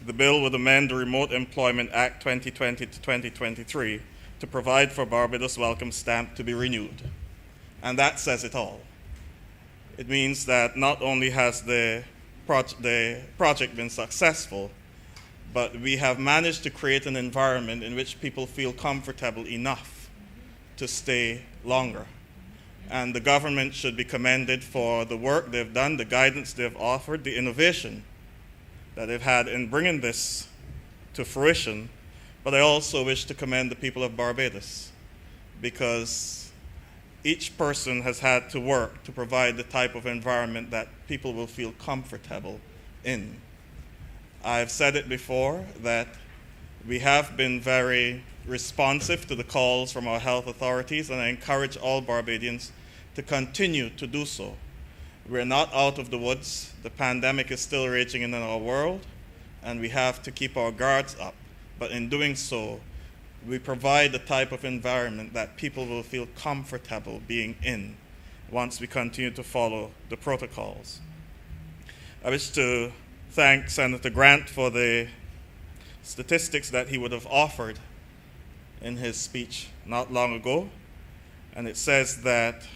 Speaker 7: The bill would amend the Remote Employment Act 2020 to 2023 to provide for Barbados Welcome Stamp to be renewed. And that says it all. It means that not only has the project been successful, but we have managed to create an environment in which people feel comfortable enough to stay longer. And the government should be commended for the work they've done, the guidance they've offered, the innovation that they've had in bringing this to fruition. But I also wish to commend the people of Barbados, because each person has had to work to provide the type of environment that people will feel comfortable in. I've said it before that we have been very responsive to the calls from our health authorities, and I encourage all Barbadians to continue to do so. We're not out of the woods. The pandemic is still raging in our world, and we have to keep our guards up. But in doing so, we provide the type of environment that people will feel comfortable being in once we continue to follow the protocols. I wish to thank Senator Grant for the statistics that he would have offered in his speech not long ago. And it says that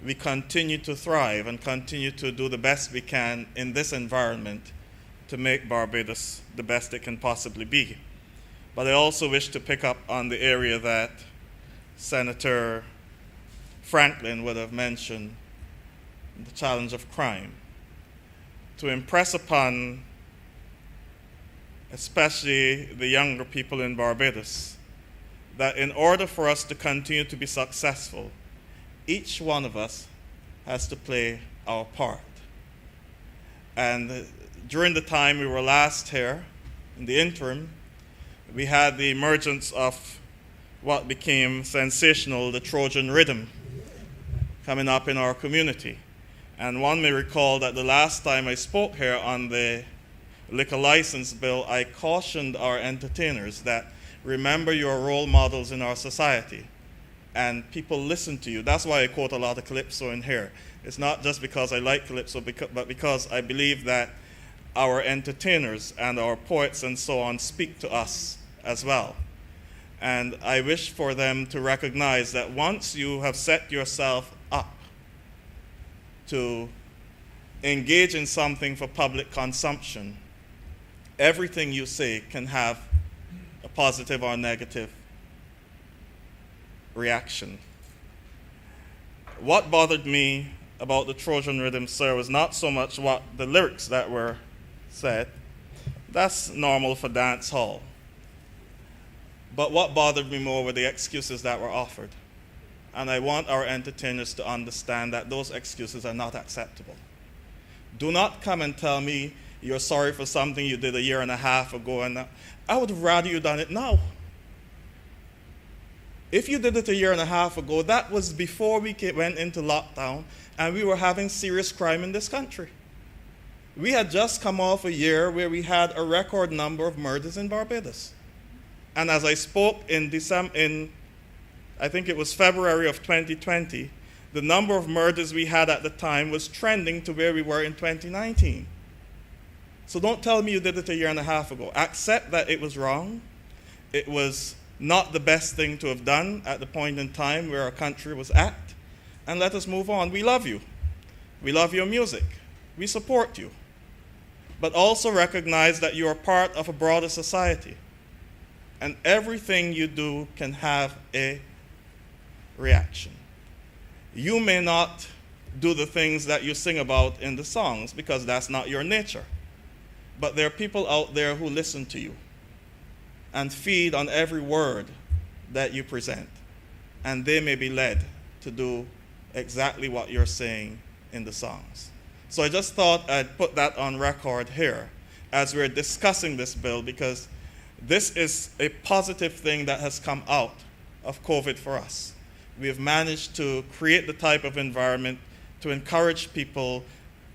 Speaker 7: we continue to thrive and continue to do the best we can in this environment to make Barbados the best it can possibly be. But I also wish to pick up on the area that Senator Franklin would have mentioned, the challenge of crime, to impress upon especially the younger people in Barbados that in order for us to continue to be successful, each one of us has to play our part. And during the time we were last here, in the interim, we had the emergence of what became sensational, the Trojan rhythm, coming up in our community. And one may recall that the last time I spoke here on the liquor license bill, I cautioned our entertainers that remember your role models in our society, and people listen to you. That's why I quote a lot of calypso in here. It's not just because I like calypso, but because I believe that our entertainers and our poets and so on speak to us as well. And I wish for them to recognize that once you have set yourself up to engage in something for public consumption, everything you say can have a positive or negative reaction. What bothered me about the Trojan rhythm, sir, was not so much what the lyrics that were said. That's normal for dance hall. But what bothered me more were the excuses that were offered. And I want our entertainers to understand that those excuses are not acceptable. Do not come and tell me you're sorry for something you did a year and a half ago, and I would have rather you done it now. If you did it a year and a half ago, that was before we went into lockdown and we were having serious crime in this country. We had just come off a year where we had a record number of murders in Barbados. And as I spoke in I think it was February of 2020, the number of murders we had at the time was trending to where we were in 2019. So don't tell me you did it a year and a half ago. Accept that it was wrong. It was not the best thing to have done at the point in time where our country was at. And let us move on. We love you. We love your music. We support you. But also recognize that you are part of a broader society. And everything you do can have a reaction. You may not do the things that you sing about in the songs because that's not your nature. But there are people out there who listen to you and feed on every word that you present. And they may be led to do exactly what you're saying in the songs. So I just thought I'd put that on record here as we're discussing this bill, because this is a positive thing that has come out of COVID for us. We have managed to create the type of environment to encourage people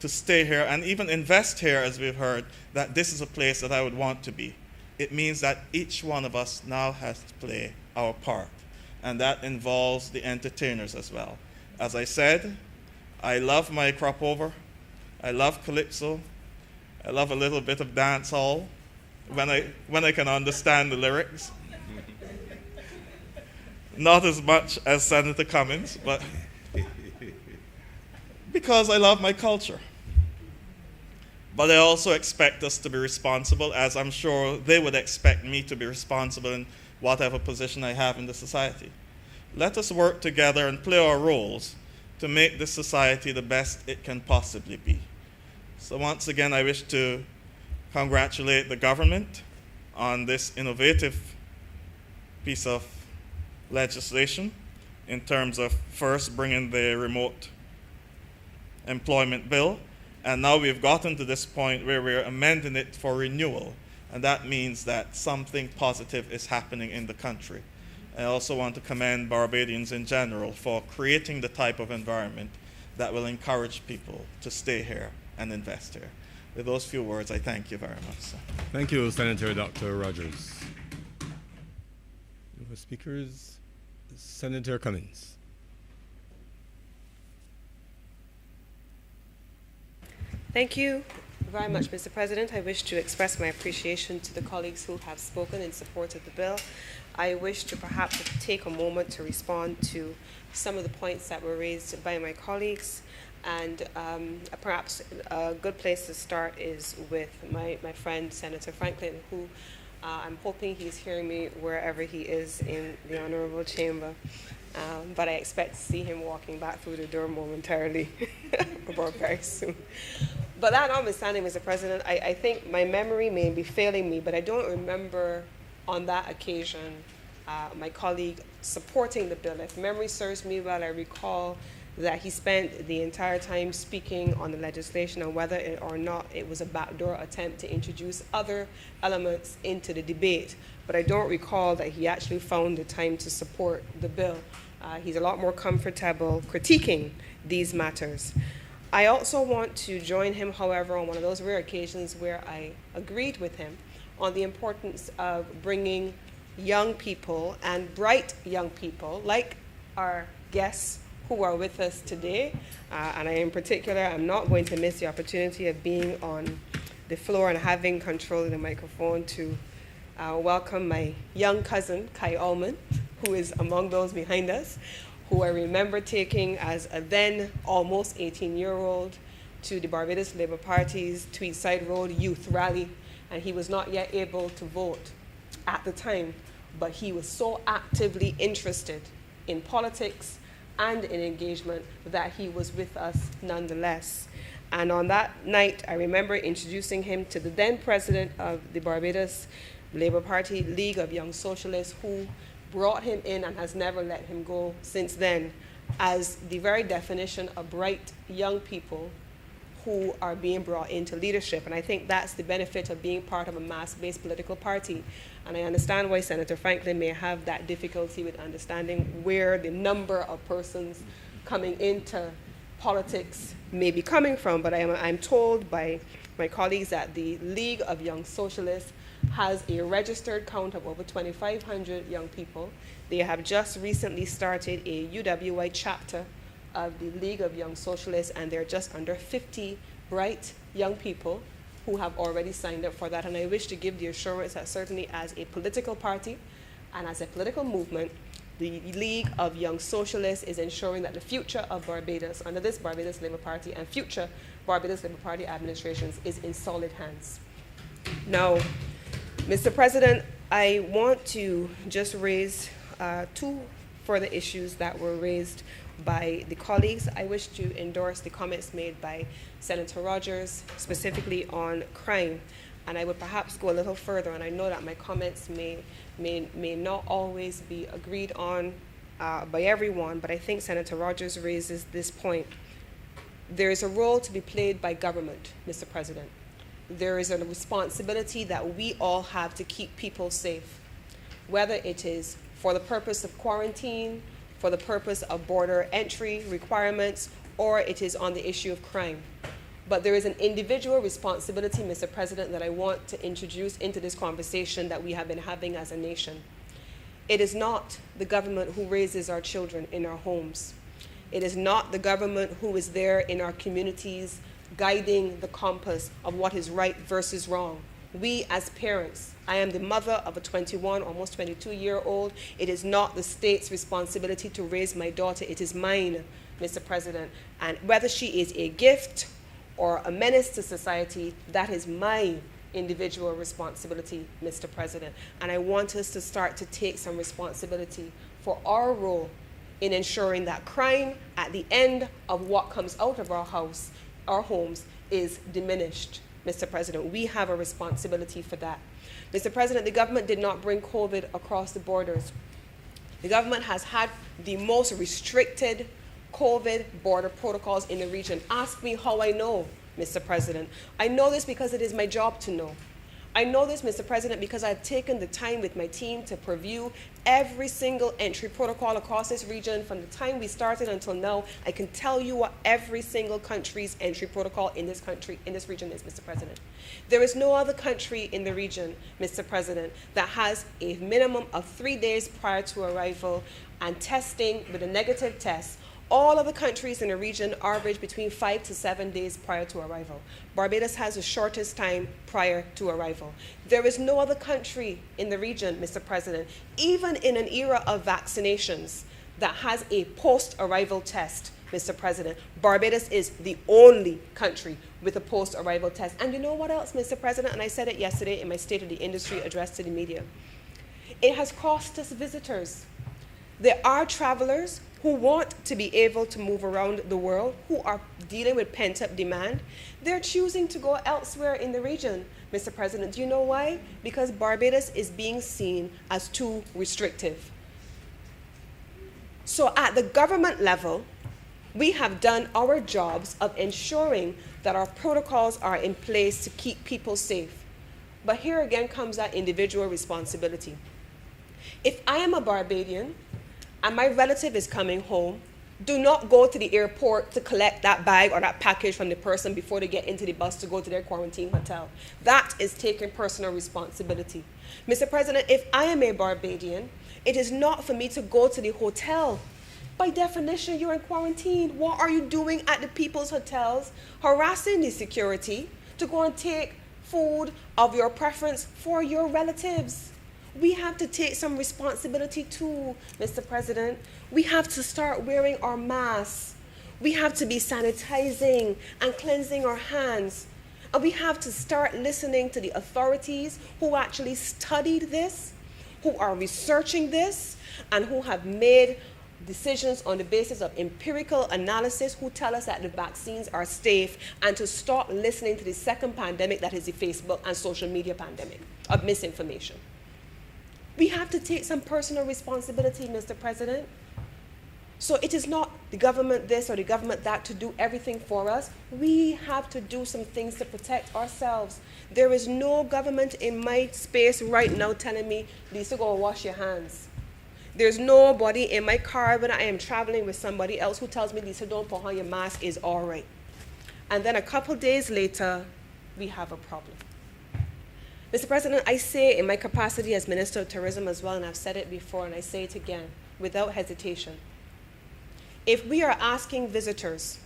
Speaker 7: to stay here and even invest here, as we've heard, that this is a place that I would want to be. It means that each one of us now has to play our part, and that involves the entertainers as well. As I said, I love my crop over. I love calypso. I love a little bit of dance hall when I can understand the lyrics. Not as much as Senator Cummings, but because I love my culture. But I also expect us to be responsible, as I'm sure they would expect me to be responsible in whatever position I have in the society. Let us work together and play our roles to make this society the best it can possibly be. So once again, I wish to congratulate the government on this innovative piece of legislation in terms of first bringing the remote employment bill, and now we've gotten to this point where we're amending it for renewal, and that means that something positive is happening in the country. I also want to commend Barbadians in general for creating the type of environment that will encourage people to stay here and invest here. With those few words, I thank you very much, sir.
Speaker 1: Thank you, Senator Dr. Rogers. Your speakers, Senator Cummings.
Speaker 5: Thank you very much, Mr. President. I wish to express my appreciation to the colleagues who have spoken in support of the bill. I wish to perhaps take a moment to respond to some of the points that were raised by my colleagues. And perhaps a good place to start is with my friend, Senator Franklin, who I'm hoping he's hearing me wherever he is in the Honourable Chamber. But I expect to see him walking back through the door momentarily or very soon. But that notwithstanding, Mr. President, I think my memory may be failing me, but I don't remember on that occasion my colleague supporting the bill. If memory serves me well, I recall that he spent the entire time speaking on the legislation and whether or not it was a backdoor attempt to introduce other elements into the debate. But I don't recall that he actually found the time to support the bill. He's a lot more comfortable critiquing these matters. I also want to join him, however, on one of those rare occasions where I agreed with him on the importance of bringing young people and bright young people, like our guests who are with us today. And I, in particular, I'm not going to miss the opportunity of being on the floor and having control of the microphone to welcome my young cousin, Kai Ullman, who is among those behind us, who I remember taking as a then almost 18-year-old to the Barbados Labour Party's Tweedside Road Youth Rally, and he was not yet able to vote at the time, but he was so actively interested in politics and in engagement that he was with us nonetheless. And on that night, I remember introducing him to the then president of the Barbados Labour Party League of Young Socialists, who brought him in and has never let him go since then, as the very definition of bright young people who are being brought into leadership. And I think that's the benefit of being part of a mass-based political party. And I understand why Senator Franklin may have that difficulty with understanding where the number of persons coming into politics may be coming from. But I'm told by my colleagues that the League of Young Socialists has a registered count of over 2,500 young people. They have just recently started a UWI chapter of the League of Young Socialists, and they're just under 50 bright young people who have already signed up for that. And I wish to give the assurance that certainly as a political party and as a political movement, the League of Young Socialists is ensuring that the future of Barbados under this Barbados Labour Party and future Barbados Labour Party administrations is in solid hands. Now, Mr. President, I want to just raise two further issues that were raised by the colleagues. I wish to endorse the comments made by Senator Rogers, specifically on crime. And I would perhaps go a little further, and I know that my comments may not always be agreed on by everyone, but I think Senator Rogers raises this point. There is a role to be played by government, Mr. President. There is a responsibility that we all have to keep people safe, whether it is for the purpose of quarantine, for the purpose of border entry requirements, or it is on the issue of crime. But there is an individual responsibility, Mr. President, that I want to introduce into this conversation that we have been having as a nation. It is not the government who raises our children in our homes. It is not the government who is there in our communities guiding the compass of what is right versus wrong. We as parents, I am the mother of a 21, almost 22-year-old. It is not the state's responsibility to raise my daughter. It is mine, Mr. President. And whether she is a gift or a menace to society, that is my individual responsibility, Mr. President. And I want us to start to take some responsibility for our role in ensuring that crime at the end of what comes out of our homes, is diminished. Mr. President, we have a responsibility for that. Mr. President, the government did not bring COVID across the borders. The government has had the most restricted COVID border protocols in the region. Ask me how I know, Mr. President. I know this because it is my job to know. I know this, Mr. President, because I've taken the time with my team to preview every single entry protocol across this region from the time we started until now. I can tell you what every single country's entry protocol in this region is, Mr. President. There is no other country in the region, Mr. President, that has a minimum of 3 days prior to arrival and testing with a negative test. All other countries in the region average between 5 to 7 days prior to arrival. Barbados has the shortest time prior to arrival. There is no other country in the region, Mr. President, even in an era of vaccinations, that has a post-arrival test, Mr. President. Barbados is the only country with a post-arrival test. And you know what else, Mr. President? And I said it yesterday in my State of the Industry address to the media. It has cost us visitors. There are travelers who want to be able to move around the world, who are dealing with pent-up demand. They're choosing to go elsewhere in the region, Mr. President. Do you know why? Because Barbados is being seen as too restrictive. So at the government level, we have done our jobs of ensuring that our protocols are in place to keep people safe. But here again comes that individual responsibility. If I am a Barbadian, and my relative is coming home, do not go to the airport to collect that bag or that package from the person before they get into the bus to go to their quarantine hotel. That is taking personal responsibility. Mr. President, if I am a Barbadian, it is not for me to go to the hotel. By definition, you're in quarantine. What are you doing at the people's hotels? Harassing the security to go and take food of your preference for your relatives. We have to take some responsibility too, Mr. President. We have to start wearing our masks. We have to be sanitizing and cleansing our hands. And we have to start listening to the authorities who actually studied this, who are researching this, and who have made decisions on the basis of empirical analysis, who tell us that the vaccines are safe, and to stop listening to the second pandemic that is the Facebook and social media pandemic of misinformation. We have to take some personal responsibility, Mr. President. So it is not the government this or the government that to do everything for us. We have to do some things to protect ourselves. There is no government in my space right now telling me, Lisa, go and wash your hands. There's nobody in my car when I am traveling with somebody else who tells me, Lisa, don't put on your mask, is all right. And then a couple days later, we have a problem. Mr. President, I say in my capacity as Minister of Tourism as well, and I've said it before and I say it again, without hesitation. If we are asking visitors,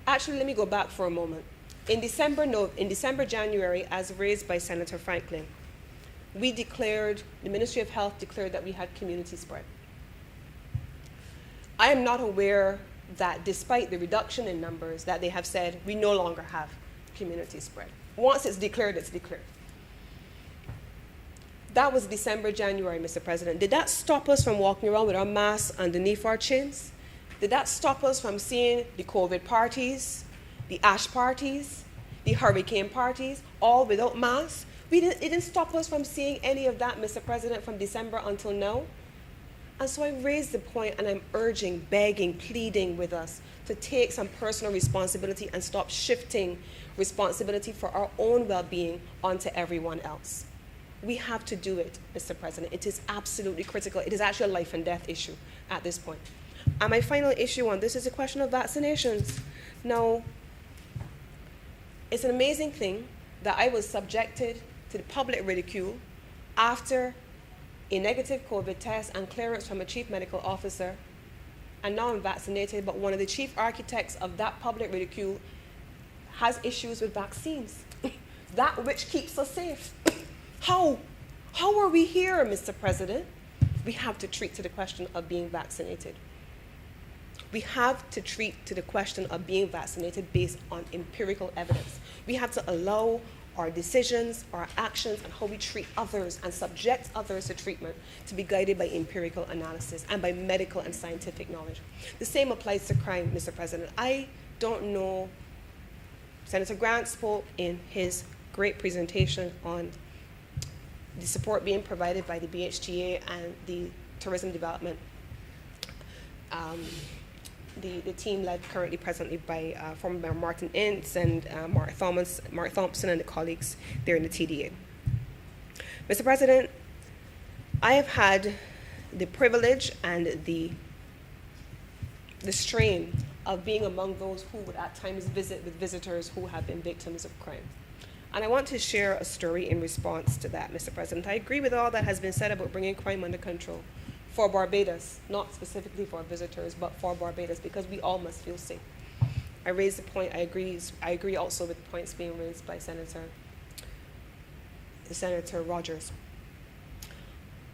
Speaker 5: actually let me go back for a moment. In December, January, as raised by Senator Franklin, the Ministry of Health declared that we had community spread. I am not aware that despite the reduction in numbers that they have said, we no longer have community spread. Once it's declared, it's declared. That was December, January, Mr. President. Did that stop us from walking around with our masks underneath our chins? Did that stop us from seeing the COVID parties, the ash parties, the hurricane parties, all without masks? It didn't stop us from seeing any of that, Mr. President, from December until now. And so I raised the point and I'm urging, begging, pleading with us to take some personal responsibility and stop shifting responsibility for our own well-being onto everyone else. We have to do it, Mr. President. It is absolutely critical. It is actually a life and death issue at this point. And my final issue on this is a question of vaccinations. Now, it's an amazing thing that I was subjected to the public ridicule after a negative COVID test and clearance from a chief medical officer, and now I'm vaccinated, but one of the chief architects of that public ridicule has issues with vaccines, that which keeps us safe. How are we here, Mr. President? We have to treat to the question of being vaccinated. We have to treat to the question of being vaccinated based on empirical evidence. We have to allow our decisions, our actions, and how we treat others and subject others to treatment to be guided by empirical analysis and by medical and scientific knowledge. The same applies to crime, Mr. President. I don't know, Senator Grant spoke in his great presentation on the support being provided by the BHTA and the tourism development, the team led currently presently by former Martin Ince and Mark Thompson and the colleagues there in the TDA. Mr. President, I have had the privilege and the strain of being among those who would at times visit with visitors who have been victims of crime. And I want to share a story in response to that, Mr. President. I agree with all that has been said about bringing crime under control for Barbados, not specifically for visitors, but for Barbados, because we all must feel safe. I raised the point, I agree also with the points being raised by Senator Rogers.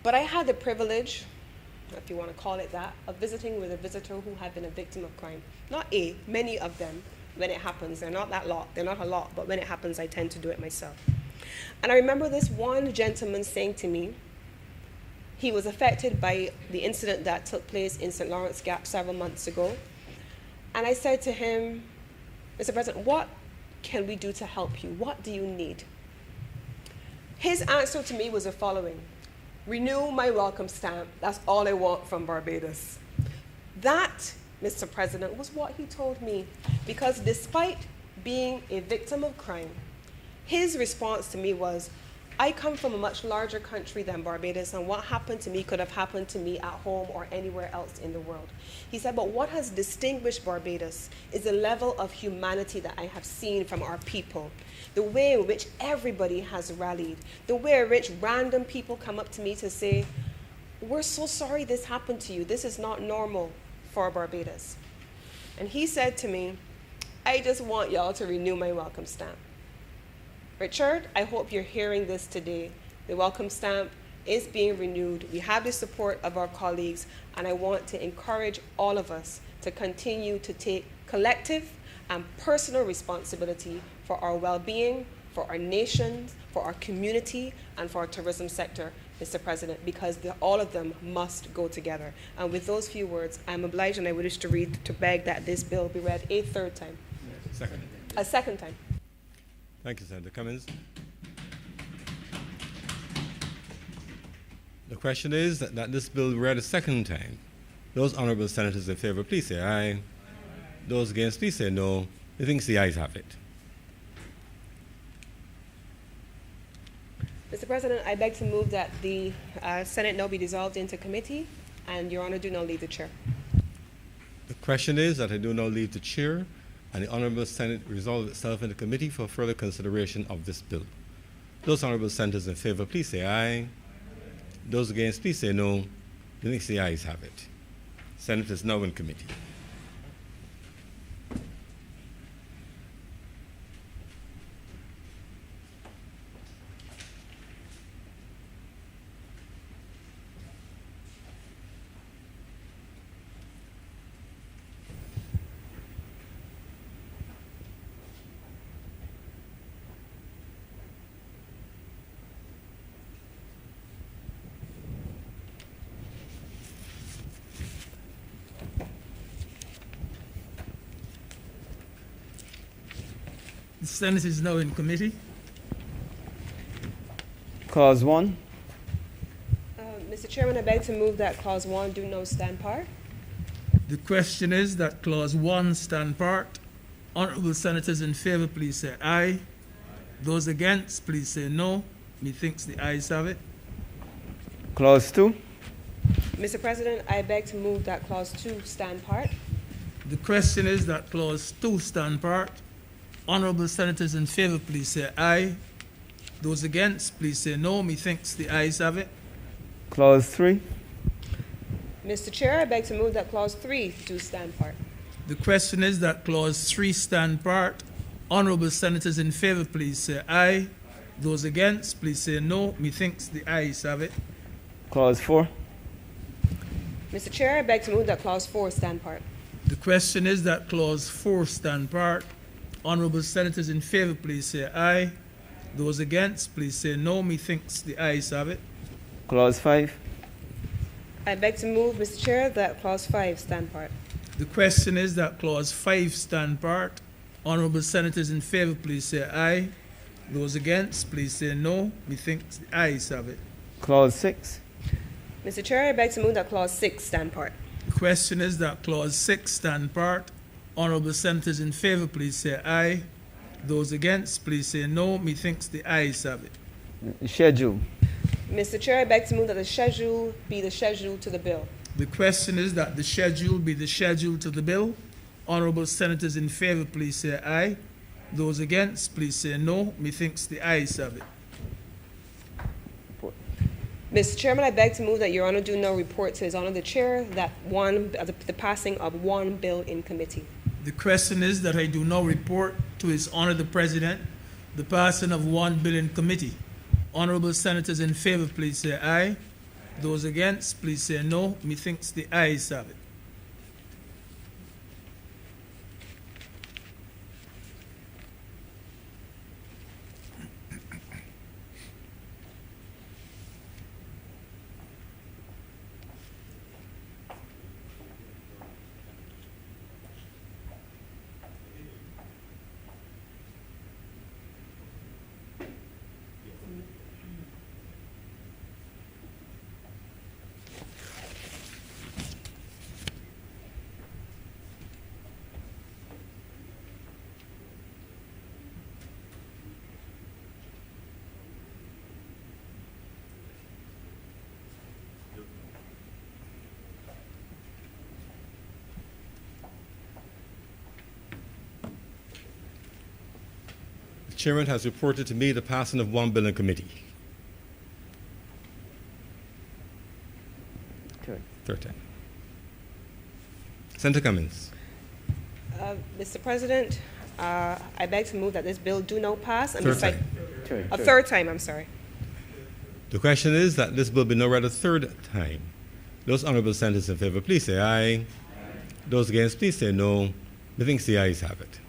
Speaker 5: But I had the privilege, if you want to call it that, of visiting with a visitor who had been a victim of crime. Not many of them. When it happens, they're not a lot, but when it happens, I tend to do it myself. And I remember this one gentleman saying to me, he was affected by the incident that took place in St. Lawrence Gap several months ago. And I said to him, Mr. President, what can we do to help you? What do you need? His answer to me was the following: renew my welcome stamp. That's all I want from Barbados. That, Mr. President, was what he told me, because despite being a victim of crime, his response to me was, I come from a much larger country than Barbados, and what happened to me could have happened to me at home or anywhere else in the world. He said, but what has distinguished Barbados is the level of humanity that I have seen from our people, the way in which everybody has rallied, the way in which random people come up to me to say, we're so sorry this happened to you. This is not normal for Barbados. And he said to me, I just want y'all to renew my welcome stamp. Richard, I hope you're hearing this today. The welcome stamp is being renewed. We have the support of our colleagues, and I want to encourage all of us to continue to take collective and personal responsibility for our well-being, for our nation, for our community, and for our tourism sector, Mr. President, because all of them must go together. And with those few words, I'm obliged and I wish to beg that this bill be read a third time. A second time.
Speaker 1: Thank you, Senator Cummins. The question is that this bill be read a second time. Those honourable senators in favour, please say aye. Those against, please say no. The thinks the ayes have it.
Speaker 5: Mr. President, I beg to move that the Senate now be dissolved into committee, and Your Honour do now leave the chair.
Speaker 1: The question is that I do now leave the chair, and the Honourable Senate resolve itself into committee for further consideration of this bill. Those honourable senators in favour, please say aye. Those against, please say no. The next the ayes have it. Senate is now in committee.
Speaker 9: The Senate is now in committee.
Speaker 3: Clause 1.
Speaker 5: Mr. Chairman, I beg to move that Clause 1 do no stand part.
Speaker 9: The question is that Clause 1 stand part. Honourable senators in favour, please say aye. Those against, please say no. Methinks the ayes have it.
Speaker 3: Clause 2.
Speaker 5: Mr. President, I beg to move that Clause 2 stand part.
Speaker 9: The question is that Clause 2 stand part. Honourable senators in favour, please say aye. Those against, please say no. Methinks the ayes have it.
Speaker 3: Clause 3.
Speaker 5: Mr. Chair, I beg to move that Clause 3 do stand part.
Speaker 9: The question is that Clause 3 stand part. Honourable senators in favour, please say aye. Those against, please say no. Methinks the ayes have it.
Speaker 3: Clause 4.
Speaker 5: Mr. Chair, I beg to move that Clause 4 stand part.
Speaker 9: The question is that Clause 4 stand part. Honourable senators in favour, please say aye. Those against, please say no. Methinks the ayes have it.
Speaker 3: Clause 5.
Speaker 5: I beg to move, Mr. Chair, that Clause 5 stand part.
Speaker 9: The question is that Clause 5 stand part. Honourable senators in favour, please say aye. Those against, please say no. Methinks the ayes have it.
Speaker 3: Clause 6.
Speaker 5: Mr. Chair, I beg to move that Clause 6 stand part.
Speaker 9: The question is that Clause 6 stand part. Honourable senators in favour, please say aye. Those against, please say no. Methinks the ayes have it.
Speaker 3: Schedule.
Speaker 5: Mr. Chair, I beg to move that the schedule be the schedule to the bill.
Speaker 9: The question is that the schedule be the schedule to the bill. Honourable senators in favour, please say aye. Those against, please say no. Methinks the ayes have it.
Speaker 5: Mr. Chairman, I beg to move that Your Honour do no report to His Honour the Chair that the passing of one bill in committee.
Speaker 9: The question is that I do now report to His Honour the President the passing of one bill in committee. Honourable senators in favour, please say aye. Those against, please say no. Methinks the ayes have it.
Speaker 1: The chairman has reported to me the passing of one bill in committee. Third time. Senator Cummins.
Speaker 5: Mr. President, I beg to move that this bill do not pass. And
Speaker 1: Third time.
Speaker 5: A third time, I'm sorry.
Speaker 1: The question is that this bill be now read a third time. Those honourable senators in favour, please say aye. Those against, please say no. Methinks the ayes have it.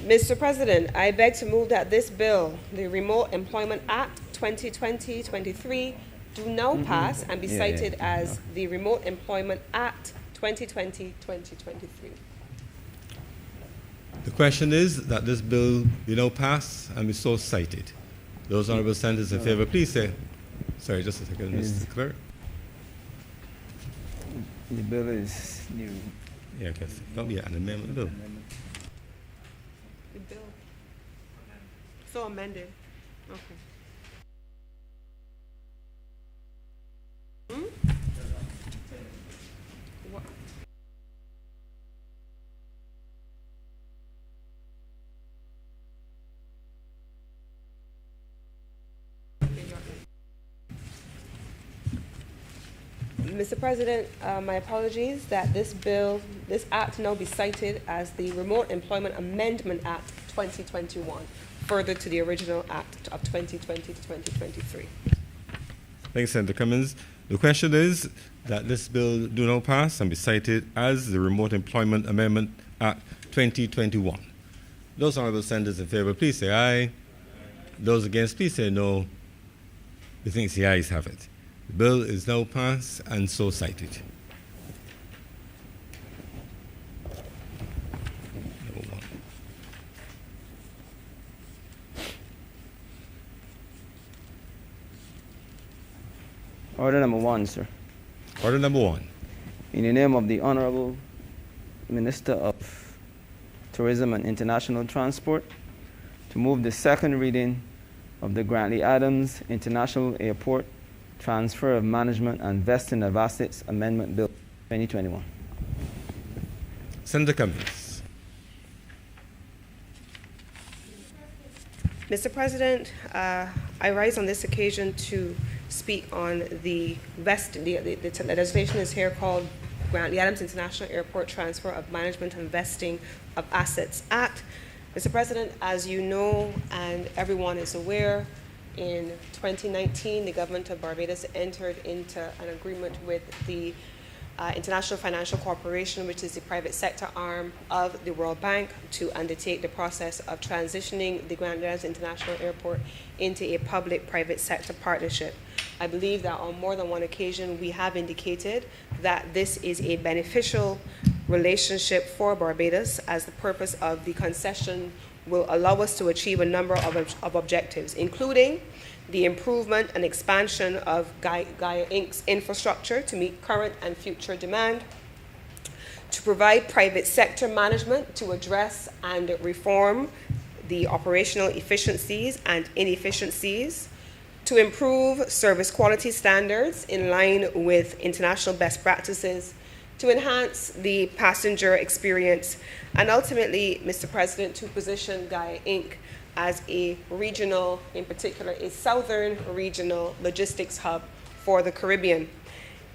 Speaker 5: Mr. President, I beg to move that this bill, the Remote Employment Act 2020-23, do now pass and be cited as the Remote Employment Act 2020-2023.
Speaker 1: The question is that this bill be now pass and be so cited. Those honourable senators in favour, please say. Sorry, just a second, Mr. Clerk.
Speaker 3: The bill is new.
Speaker 1: Yeah, okay. Don't be an amendment bill.
Speaker 5: The bill. So amended. Okay. What? Mr. President, my apologies that this act now be cited as the Remote Employment Amendment Act 2021, further to the original act of 2020 to 2023.
Speaker 1: Thanks, Senator Cummins. The question is that this bill do not pass and be cited as the Remote Employment Amendment Act 2021. Those honourable senators in favour, please say aye. Those against, please say no. Methinks the ayes have it. The bill is now passed and so cited. Number 1.
Speaker 3: Order number 1, sir.
Speaker 1: Order number 1.
Speaker 3: In the name of the Honourable Minister of Tourism and International Transport, to move the second reading of the Grantley Adams International Airport Transfer of Management and Vesting of Assets Amendment Bill 2021.
Speaker 1: Senator Cummins.
Speaker 5: Mr. President, I rise on this occasion to speak on the legislation is here called Grantley Adams International Airport Transfer of Management and Vesting of Assets Act. Mr. President, as you know and everyone is aware, in 2019, the government of Barbados entered into an agreement with the International Financial Corporation, which is the private sector arm of the World Bank, to undertake the process of transitioning the Grantley Adams International Airport into a public-private sector partnership. I believe that on more than one occasion we have indicated that this is a beneficial relationship for Barbados, as the purpose of the concession will allow us to achieve a number of objectives, including the improvement and expansion of Gaia Inc.'s infrastructure to meet current and future demand, to provide private sector management to address and reform the operational efficiencies and inefficiencies, to improve service quality standards in line with international best practices, to enhance the passenger experience, and ultimately, Mr. President, to position Gaia Inc. as a regional, in particular, a southern regional logistics hub for the Caribbean.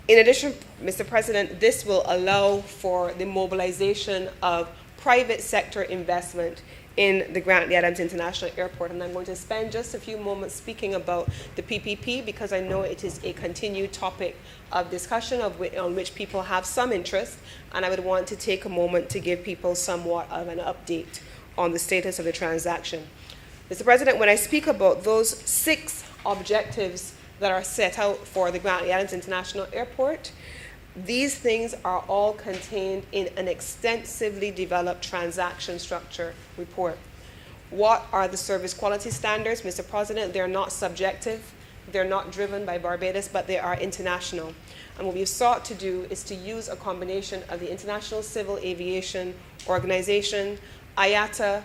Speaker 5: In addition, Mr. President, this will allow for the mobilization of private sector investment in the Grantley Adams International Airport. And I'm going to spend just a few moments speaking about the PPP, because I know it is a continued topic of discussion on which people have some interest, and I would want to take a moment to give people somewhat of an update on the status of the transaction. Mr. President, when I speak about those 6 objectives that are set out for the Grantley Adams International Airport, these things are all contained in an extensively developed transaction structure report. What are the service quality standards, Mr. President? They're not subjective, they're not driven by Barbados, but they are international. And what we've sought to do is to use a combination of the International Civil Aviation Organization, IATA,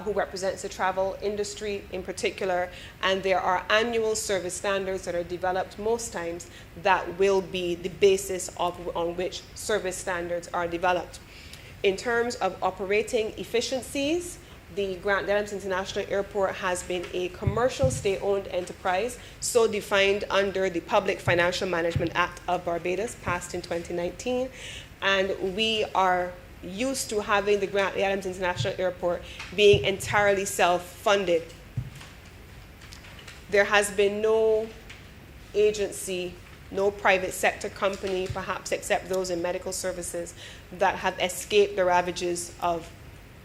Speaker 5: who represents the travel industry in particular, and there are annual service standards that are developed most times that will be the basis on which service standards are developed. In terms of operating efficiencies, the Grantley Adams International Airport has been a commercial state-owned enterprise, so defined under the Public Financial Management Act of Barbados, passed in 2019, and we are used to having the Grantley Adams International Airport being entirely self-funded. There has been no agency, no private sector company, perhaps except those in medical services, that have escaped the ravages of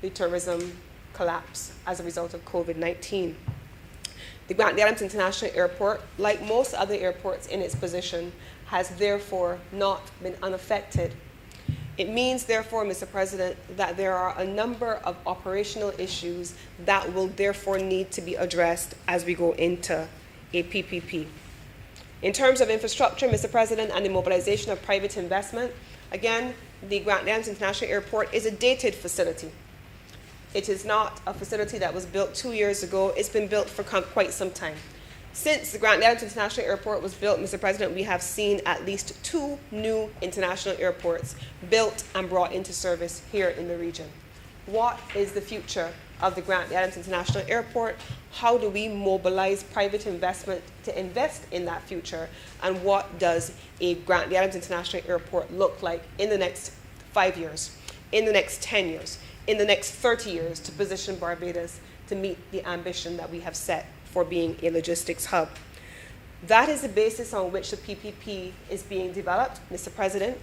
Speaker 5: the tourism collapse as a result of COVID-19. The Grantley Adams International Airport, like most other airports in its position, has therefore not been unaffected. It means, therefore, Mr. President, that there are a number of operational issues that will therefore need to be addressed as we go into a PPP. In terms of infrastructure, Mr. President, and the mobilization of private investment, again, the Grantley Adams International Airport is a dated facility. It is not a facility that was built 2 years ago. It's been built for quite some time. Since the Grantley Adams International Airport was built, Mr. President, we have seen at least 2 new international airports built and brought into service here in the region. What is the future of the Grantley Adams International Airport? How do we mobilize private investment to invest in that future? And what does a Grantley Adams International Airport look like in the next 5 years, in the next 10 years, in the next 30 years, to position Barbados to meet the ambition that we have set for being a logistics hub? That is the basis on which the PPP is being developed, Mr. President,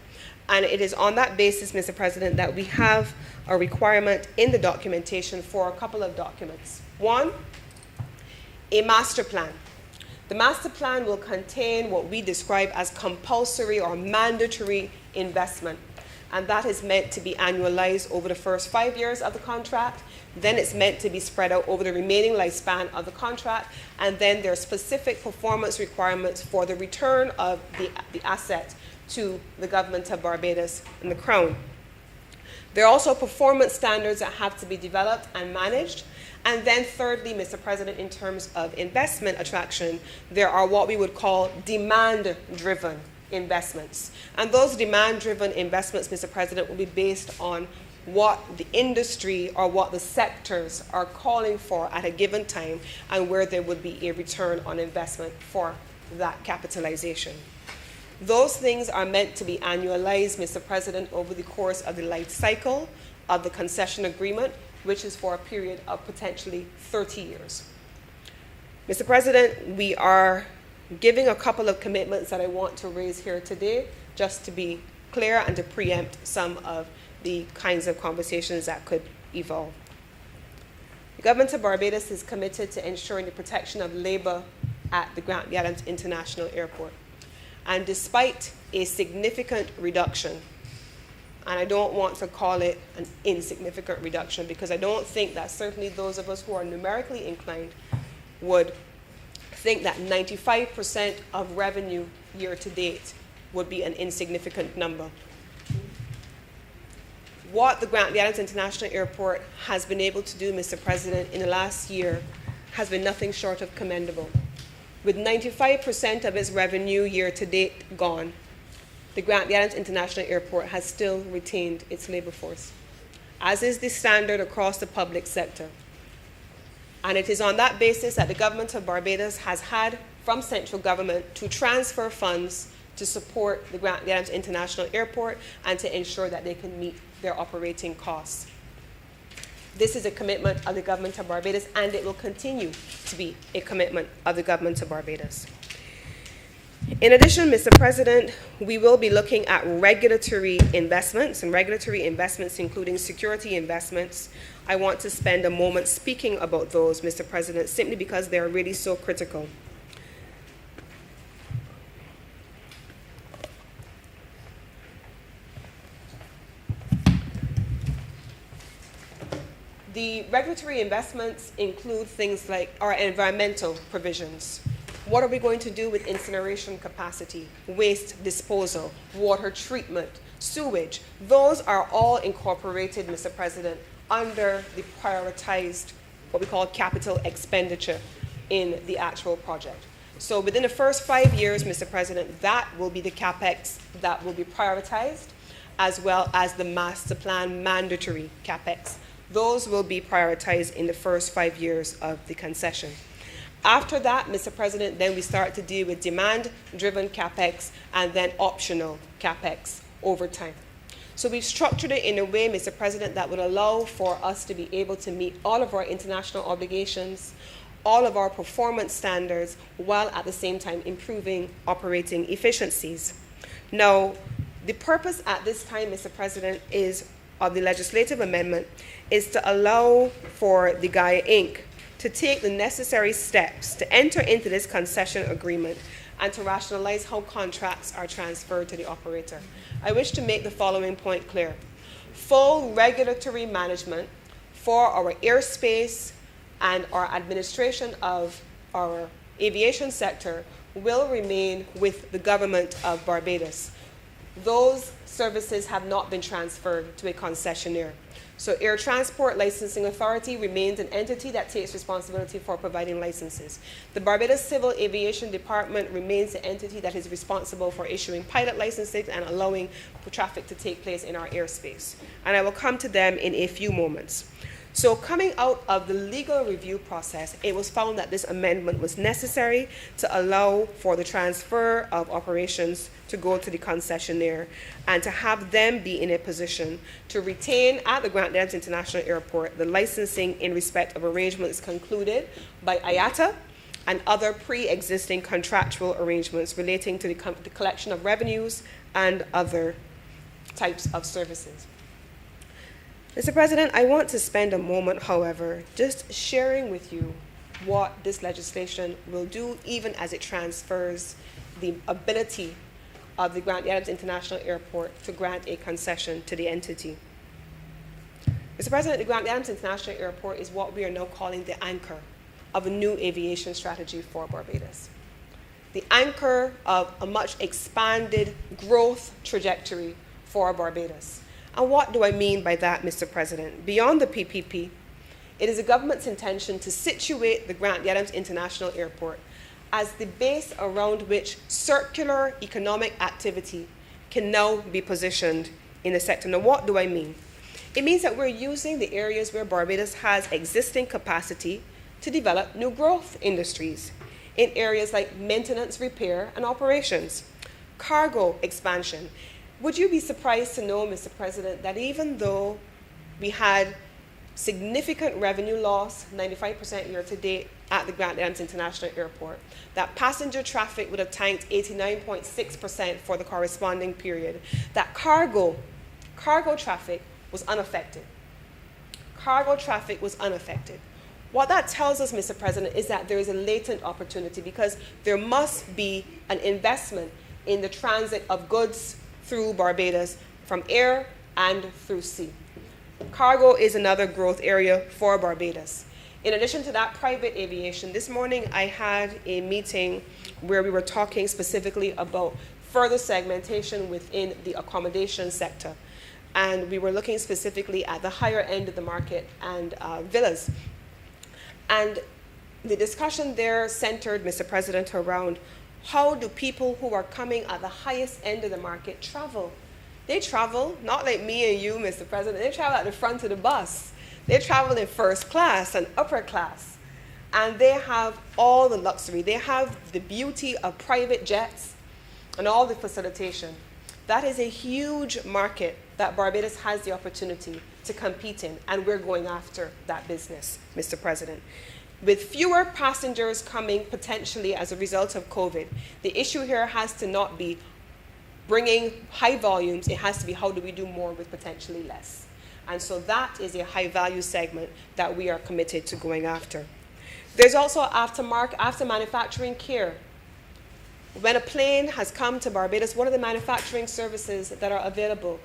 Speaker 5: and it is on that basis, Mr. President, that we have a requirement in the documentation for a couple of documents. One, a master plan. The master plan will contain what we describe as compulsory or mandatory investment, and that is meant to be annualized over the first 5 years of the contract. Then it's meant to be spread out over the remaining lifespan of the contract, and then there are specific performance requirements for the return of the asset to the government of Barbados and the Crown. There are also performance standards that have to be developed and managed. And then thirdly, Mr. President, in terms of investment attraction, there are what we would call demand-driven investments. And those demand-driven investments, Mr. President, will be based on what the industry or what the sectors are calling for at a given time, and where there would be a return on investment for that capitalization. Those things are meant to be annualized, Mr. President, over the course of the life cycle of the concession agreement, which is for a period of potentially 30 years. Mr. President, we are giving a couple of commitments that I want to raise here today, just to be clear and to preempt some of the kinds of conversations that could evolve. The government of Barbados is committed to ensuring the protection of labor at the Grantley Adams International Airport. And despite a significant reduction, and I don't want to call it an insignificant reduction, because I don't think that certainly those of us who are numerically inclined would think that 95% of revenue year to date would be an insignificant number. What the Grantley Adams International Airport has been able to do, Mr. President, in the last year has been nothing short of commendable. With 95% of its revenue year to date gone, the Grantley Adams International Airport has still retained its labor force, as is the standard across the public sector. And it is on that basis that the government of Barbados has had from central government to transfer funds to support the Grantley Adams International Airport and to ensure that they can meet their operating costs. This is a commitment of the government of Barbados, and it will continue to be a commitment of the government of Barbados. In addition, Mr. President, we will be looking at regulatory investments, and regulatory investments including security investments. I want to spend a moment speaking about those, Mr. President, simply because they are really so critical. The regulatory investments include things like our environmental provisions. What are we going to do with incineration capacity, waste disposal, water treatment, sewage? Those are all incorporated, Mr. President, under the prioritized, what we call capital expenditure in the actual project. So within the first 5 years, Mr. President, that will be the CapEx that will be prioritized, as well as the master plan mandatory CapEx. Those will be prioritized in the first 5 years of the concession. After that, Mr. President, then we start to deal with demand-driven CapEx and then optional CapEx over time. So we've structured it in a way, Mr. President, that would allow for us to be able to meet all of our international obligations, all of our performance standards, while at the same time improving operating efficiencies. Now, the purpose at this time, Mr. President, of the legislative amendment is to allow for the Gaia Inc. to take the necessary steps to enter into this concession agreement and to rationalize how contracts are transferred to the operator. I wish to make the following point clear. Full regulatory management for our airspace and our administration of our aviation sector will remain with the government of Barbados. Those services have not been transferred to a concessionaire. So Air Transport Licensing Authority remains an entity that takes responsibility for providing licenses. The Barbados Civil Aviation Department remains the entity that is responsible for issuing pilot licenses and allowing for traffic to take place in our airspace. And I will come to them in a few moments. So coming out of the legal review process, it was found that this amendment was necessary to allow for the transfer of operations to go to the concessionaire and to have them be in a position to retain at the Grantley Adams International Airport the licensing in respect of arrangements concluded by IATA and other pre-existing contractual arrangements relating to the collection of revenues and other types of services. Mr. President, I want to spend a moment, however, just sharing with you what this legislation will do, even as it transfers the ability of the Grantley Adams International Airport to grant a concession to the entity. Mr. President, the Grantley Adams International Airport is what we are now calling the anchor of a new aviation strategy for Barbados. The anchor of a much expanded growth trajectory for Barbados. And what do I mean by that, Mr. President? Beyond the PPP, it is the government's intention to situate the Grantley Adams International Airport as the base around which circular economic activity can now be positioned in the sector. Now, what do I mean? It means that we're using the areas where Barbados has existing capacity to develop new growth industries. in areas like maintenance, repair, and operations. Cargo expansion. Would you be surprised to know, Mr. President, that even though we had significant revenue loss, 95% year to date at the Grantley International Airport, that passenger traffic would have tanked 89.6% for the corresponding period, that cargo traffic was unaffected. Cargo traffic was unaffected. What that tells us, Mr. President, is that there is a latent opportunity because there must be an investment in the transit of goods through Barbados from air and through sea. Cargo is another growth area for Barbados. In addition to that, private aviation. This morning I had a meeting where we were talking specifically about further segmentation within the accommodation sector. And we were looking specifically at the higher end of the market and villas. And the discussion there centered, Mr. President, around how do people who are coming at the highest end of the market travel? They travel, not like me and you, Mr. President, they travel at the front of the bus. They travel in first class and upper class. And they have all the luxury. They have the beauty of private jets and all the facilitation. That is a huge market that Barbados has the opportunity to compete in, and we're going after that business, Mr. President. With fewer passengers coming potentially as a result of COVID, the issue here has to not be bringing high volumes, it has to be how do we do more with potentially less. And so that is a high value segment that we are committed to going after. There's also after manufacturing care. When a plane has come to Barbados, what are the manufacturing services that are available?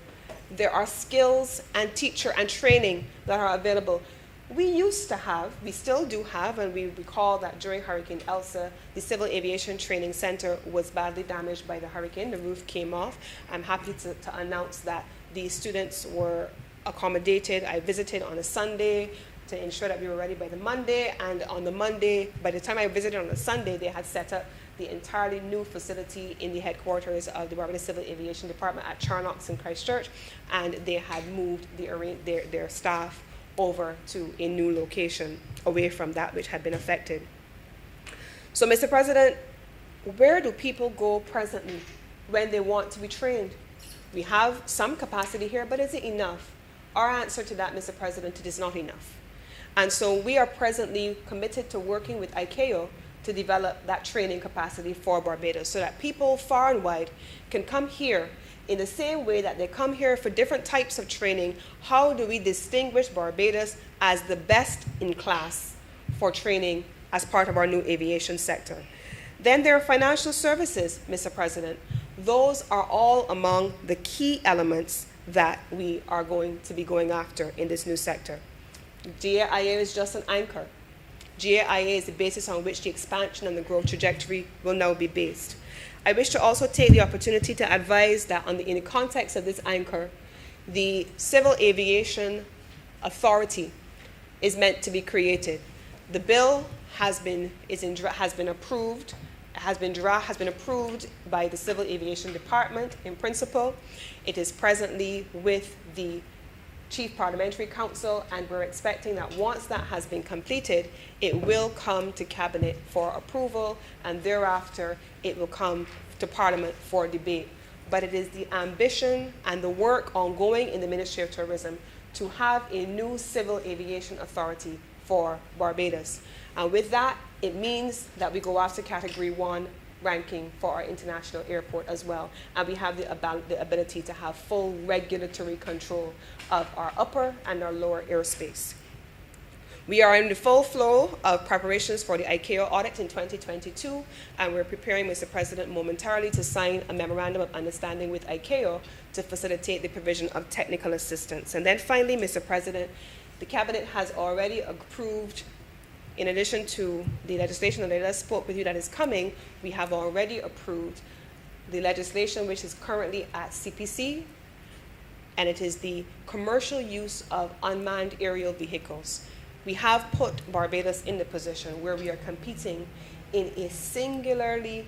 Speaker 5: There are skills and teacher and training that are available. We used to have, we still do have, and we recall that during Hurricane Elsa, the Civil Aviation Training Center was badly damaged by the hurricane. The roof came off. I'm happy to announce that the students were accommodated. I visited on a Sunday to ensure that we were ready by the Monday, and on the Monday, by the time I visited on the Sunday, they had set up the entirely new facility in the headquarters of the Barbados Civil Aviation Department at Charnox in Christchurch, and they had moved their staff over to a new location away from that which had been affected. So, Mr. President, where do people go presently when they want to be trained? We have some capacity here, but is it enough? Our answer to that, Mr. President, it is not enough. And so we are presently committed to working with ICAO to develop that training capacity for Barbados so that people far and wide can come here in the same way that they come here for different types of training. How do we distinguish Barbados as the best in class for training as part of our new aviation sector? Then there are financial services, Mr. President. Those are all among the key elements that we are going to be going after in this new sector. GAIA is just an anchor. GAIA is the basis on which the expansion and the growth trajectory will now be based. I wish to also take the opportunity to advise that in the context of this anchor, the Civil Aviation Authority is meant to be created. The bill has been approved by the Civil Aviation Department in principle. It is presently with the Chief Parliamentary Council, and we're expecting that once that has been completed, it will come to Cabinet for approval, and thereafter it will come to Parliament for debate. But it is the ambition and the work ongoing in the Ministry of Tourism to have a new civil aviation authority for Barbados. And with that, it means that we go after Category 1 ranking for our international airport as well. And we have the ability to have full regulatory control of our upper and our lower airspace. We are in the full flow of preparations for the ICAO audit in 2022, and we're preparing, Mr. President, momentarily to sign a memorandum of understanding with ICAO to facilitate the provision of technical assistance. And then finally, Mr. President, the Cabinet has already approved, in addition to the legislation that I just spoke with you that is coming, we have already approved the legislation which is currently at CPC, and it is the commercial use of unmanned aerial vehicles. We have put Barbados in the position where we are competing in a singularly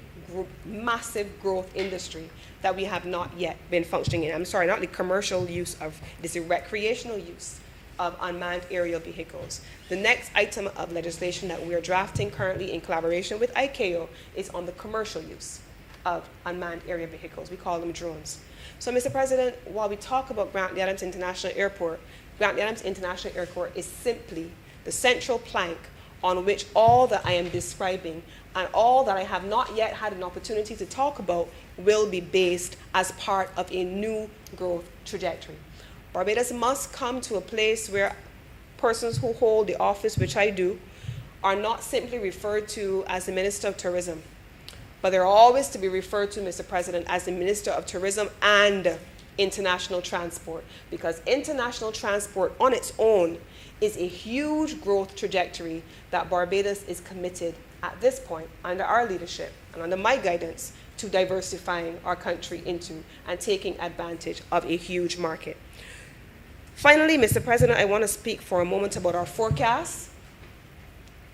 Speaker 5: massive growth industry that we have not yet been functioning in. I'm sorry, not the commercial use of, this is recreational use. of unmanned aerial vehicles. The next item of legislation that we are drafting currently in collaboration with ICAO is on the commercial use of unmanned aerial vehicles. We call them drones. So, Mr. President, while we talk about Grantley Adams International Airport, Grantley Adams International Airport is simply the central plank on which all that I am describing and all that I have not yet had an opportunity to talk about will be based as part of a new growth trajectory. Barbados must come to a place where persons who hold the office, which I do, are not simply referred to as the Minister of Tourism, but they're always to be referred to, Mr. President, as the Minister of Tourism and International Transport, because international transport on its own is a huge growth trajectory that Barbados is committed at this point, under our leadership and under my guidance, to diversifying our country into and taking advantage of a huge market. Finally, Mr. President, I want to speak for a moment about our forecast.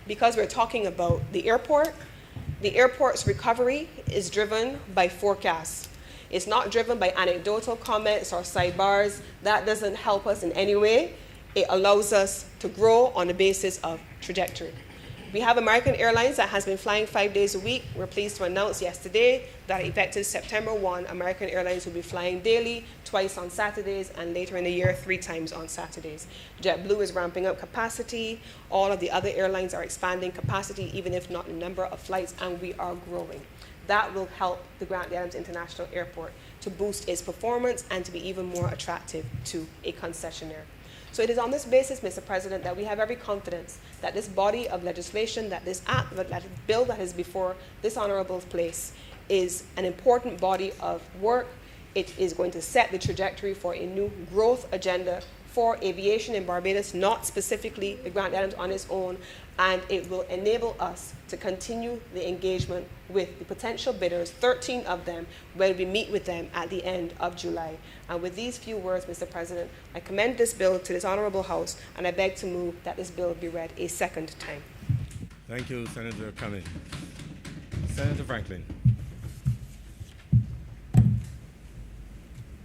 Speaker 5: Because we're talking about the airport's recovery is driven by forecasts. It's not driven by anecdotal comments or sidebars. That doesn't help us in any way. It allows us to grow on the basis of trajectory. We have American Airlines that has been flying 5 days a week. We're pleased to announce yesterday that effective September 1, American Airlines will be flying daily, twice on Saturdays, and later in the year, 3 times on Saturdays. JetBlue is ramping up capacity. All of the other airlines are expanding capacity, even if not in number of flights, and we are growing. That will help the Grantley Adams International Airport to boost its performance and to be even more attractive to a concessionaire. So it is on this basis, Mr. President, that we have every confidence that this body of legislation, that this act, that bill that is before this honorable place is an important body of work. It is going to set the trajectory for a new growth agenda for aviation in Barbados, not specifically the Grantley Adams on its own, and it will enable us to continue the engagement with the potential bidders, 13 of them, when we meet with them at the end of July. And with these few words, Mr. President, I commend this bill to this honorable House, and I beg to move that this bill be read a second time.
Speaker 1: Thank you, Senator Cummings. Senator Franklin.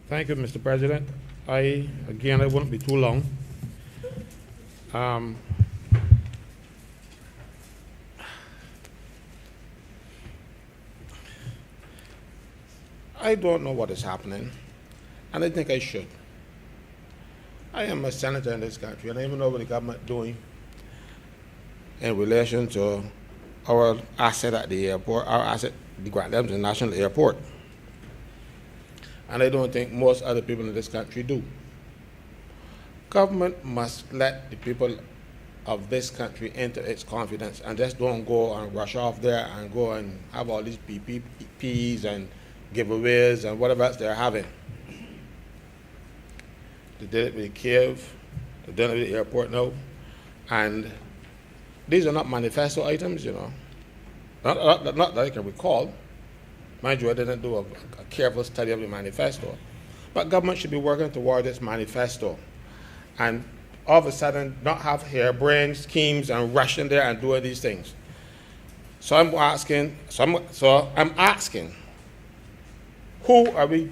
Speaker 6: Thank you, Mr. President. I won't be too long. I don't know what is happening, and I think I should. I am a senator in this country, and I even know what the government is doing in relation to our asset at the airport, our asset, the Grantley Adams International Airport. And I don't think most other people in this country do. Government must let the people of this country into its confidence and just don't go and rush off there and go and have all these PPPs and giveaways and whatever else they're having. They did it with Kiev, they did it with the airport now, and these are not manifesto items, you know. Not that I can recall. Mind you, I didn't do a careful study of the manifesto. But government should be working toward this manifesto. And all of a sudden, not have harebrained schemes and rush in there and doing these things. So I'm asking, who are we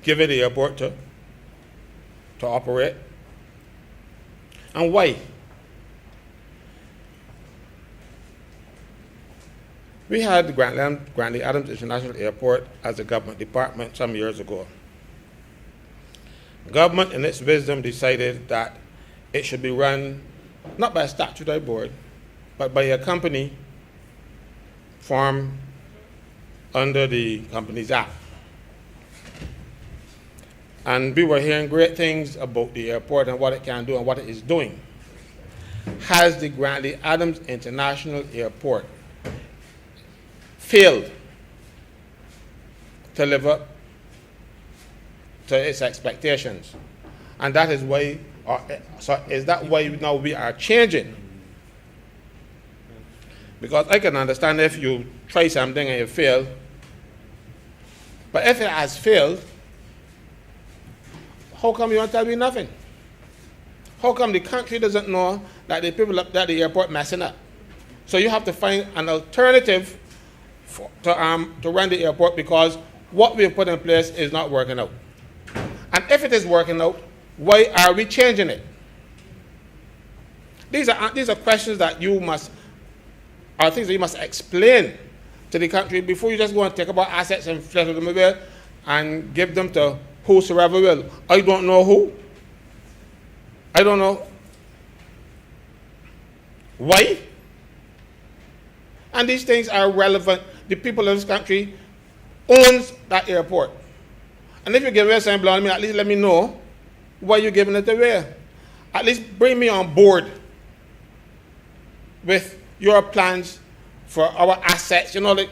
Speaker 6: giving the airport to operate? And why? We had the Grantley Adams International Airport as a government department some years ago. Government, in its wisdom, decided that it should be run not by a statutory board, but by a company formed under the Companies Act. And we were hearing great things about the airport and what it can do and what it is doing. Has the Grantley Adams International Airport failed to live up to its expectations? And that is why, so is that why now we are changing? Because I can understand if you try something and you fail, but if it has failed, how come you want to tell me nothing? How come the country doesn't know that the people up there at the airport messing up? So you have to find an alternative to run the airport because what we have put in place is not working out. And if it is working out, why are we changing it? These are questions that you must, are things that you must explain to the country before you just go and take about assets and flutter them away and give them to whosoever will. I don't know who. I don't know why. And these things are relevant. The people of this country owns that airport. And if you give away something belonging to me, at least let me know why you're giving it away. At least bring me on board with your plans for our assets. You know, like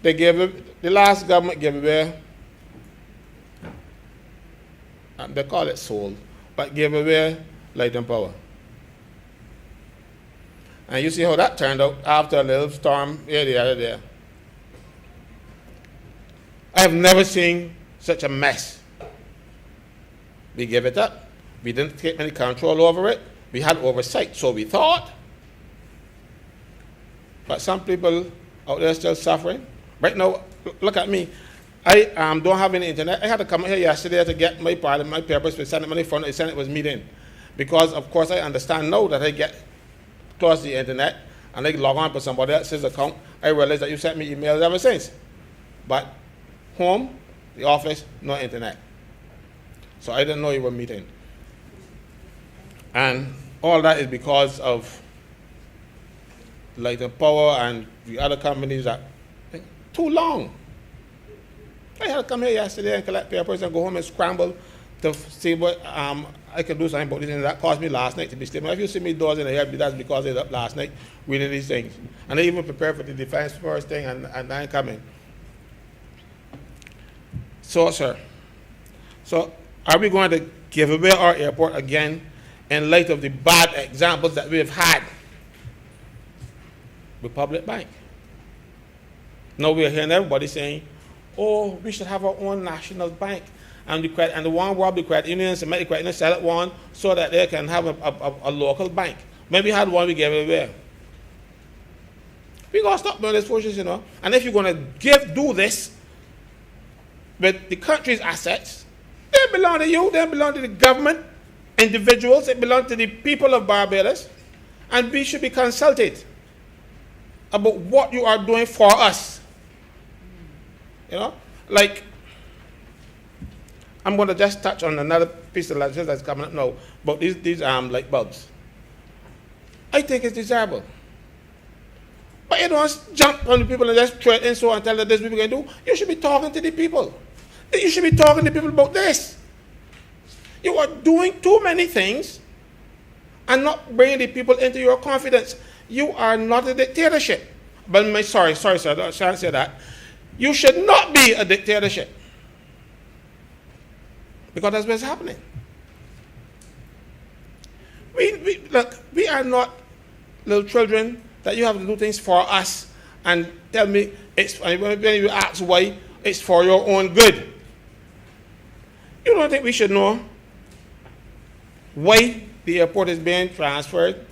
Speaker 6: they gave, the last government gave away, they call it sold, but gave away light and power. And you see how that turned out after a little storm here, the other day. I have never seen such a mess. We gave it up. We didn't take any control over it. We had oversight, so we thought. But some people out there are still suffering. Right now, look at me. I don't have any internet. I had to come here yesterday to get my part of my papers for Senate money for the Senate was meeting. Because, of course, I understand now that I get close to the internet and I log on to somebody else's account. I realize that you sent me emails ever since. But home, the office, no internet. So I didn't know you were meeting. And all that is because of Light and Power and the other companies that too long. I had to come here yesterday and collect papers and go home and scramble to see what I could do something about this, and that cost me last night to be still. If you see me doors in the head, that's because I was up last night reading these things. And I even prepared for the defense first thing, and I'm coming. So, sir, are we going to give away our airport again in light of the bad examples that we have had with Public Bank? Now we're hearing everybody saying, oh, we should have our own national bank. And the one rob the credit unions and make the credit unions sell it one so that they can have a local bank. Maybe we had one, we gave it away. We got to stop doing this foolishness, you know. And if you're going to do this with the country's assets, they belong to you, they belong to the government, individuals, it belongs to the people of Barbados, and we should be consulted about what you are doing for us. You know, like, I'm going to just touch on another piece of legislation that's coming up now about these light bulbs. I think it's desirable. But you don't jump on the people and just threaten and so on and tell them this people can do. You should be talking to the people. You should be talking to people about this. You are doing too many things and not bringing the people into your confidence. You are not a dictatorship. But sorry, sir, I shan't say that. You should not be a dictatorship. Because that's what's happening. Look, we are not little children that you have to do things for us and tell me when you ask why, it's for your own good. You don't think we should know why the airport is being transferred?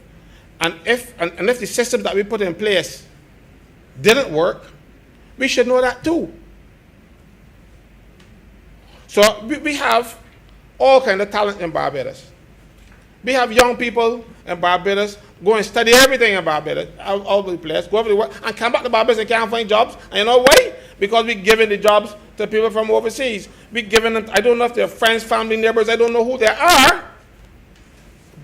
Speaker 6: And if the system that we put in place didn't work, we should know that too. So we have all kinds of talent in Barbados. We have young people in Barbados go and study everything in Barbados, all over the place, go over the world, and come back to Barbados and can't find jobs. And you know why? Because we're giving the jobs to people from overseas. We're giving them, I don't know if they're friends, family, neighbors, I don't know who they are.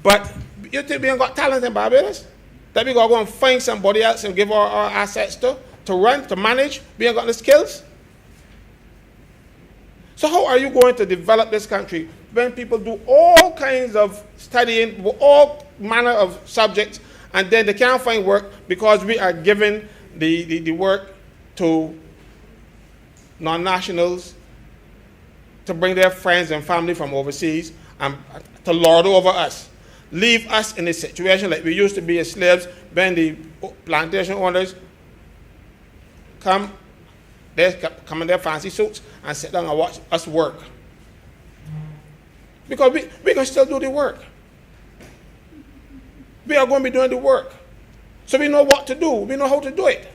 Speaker 6: But you think we ain't got talent in Barbados? That we gotta go and find somebody else and give our assets to run, to manage? We ain't got the skills? So how are you going to develop this country when people do all kinds of studying, all manner of subjects, and then they can't find work because we are giving the work to non-nationals to bring their friends and family from overseas and to lord over us? Leave us in a situation like we used to be as slaves when the plantation owners come in their fancy suits and sit down and watch us work. Because we can still do the work. We are going to be doing the work. So we know what to do. We know how to do it.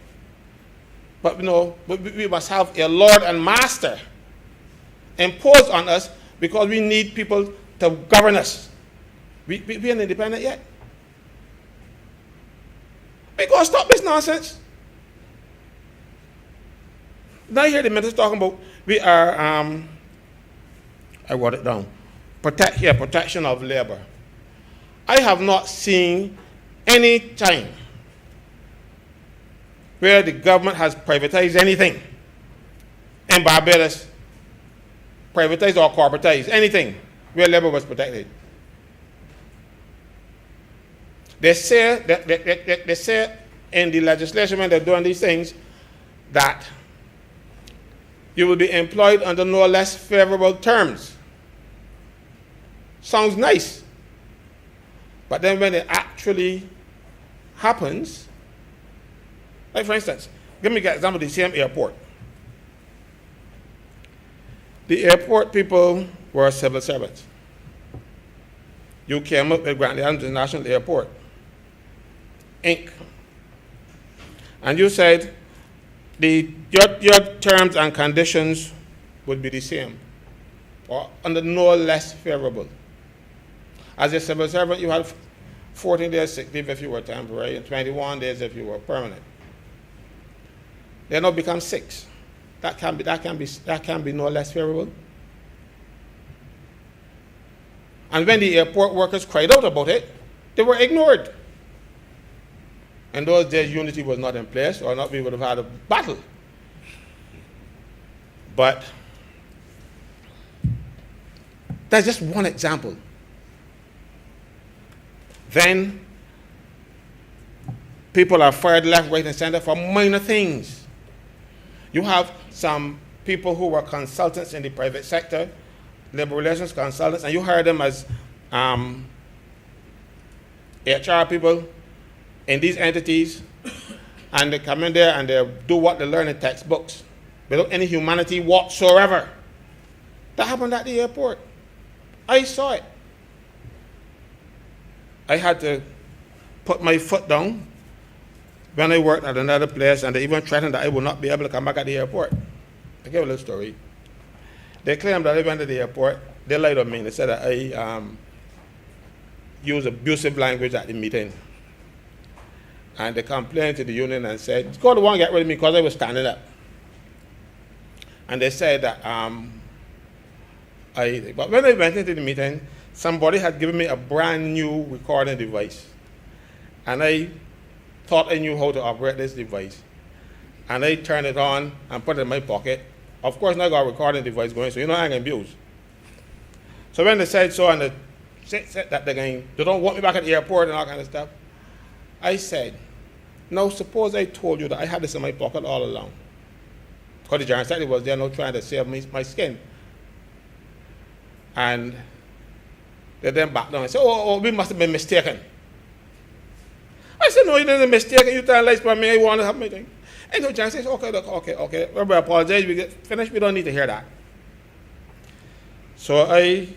Speaker 6: But we must have a Lord and Master imposed on us because we need people to govern us. We ain't independent yet. We got to stop this nonsense. Now you hear the minister talking about we are, I wrote it down, protection of labor. I have not seen any time where the government has privatized anything in Barbados, privatized or corporatized, anything where labor was protected. They say they say in the legislation when they're doing these things that you will be employed under no less favorable terms. Sounds nice. But then when it actually happens, like for instance, give me an example of the same airport. The airport people were civil servants. You came up with Grantley International Airport, Inc. And you said your terms and conditions would be the same, or under no less favorable. As a civil servant, you had 14 days sick leave if you were temporary, and 21 days if you were permanent. They now become 6. That can be no less favorable. And when the airport workers cried out about it, they were ignored. In those days, unity was not in place, or not we would have had a battle. But that's just one example. Then people are fired left, right, and center for minor things. You have some people who were consultants in the private sector, labor relations consultants, and you hire them as HR people in these entities, and they come in there and they do what they learn in textbooks without any humanity whatsoever. That happened at the airport. I saw it. I had to put my foot down when I worked at another place, and they even threatened that I would not be able to come back at the airport. I'll give a little story. They claimed that I went to the airport. They lied on me. They said that I used abusive language at the meeting. And they complained to the union and said, "Go to one, get rid of me," because I was standing up. And they said that but when I went into the meeting, somebody had given me a brand new recording device. And I thought I knew how to operate this device. And I turned it on and put it in my pocket. Of course, now I got a recording device going, so you know I can abuse. So when they said so, and they said that they don't want me back at the airport and all kind of stuff, I said, now suppose I told you that I had this in my pocket all along. Because the General Secretary was there now trying to save my skin. And they then backed down and said, oh, we must have been mistaken. I said, no, you didn't mistake. You tell lies for me, I want to have my thing. And the General says, okay. We apologize, we get finished, we don't need to hear that. So I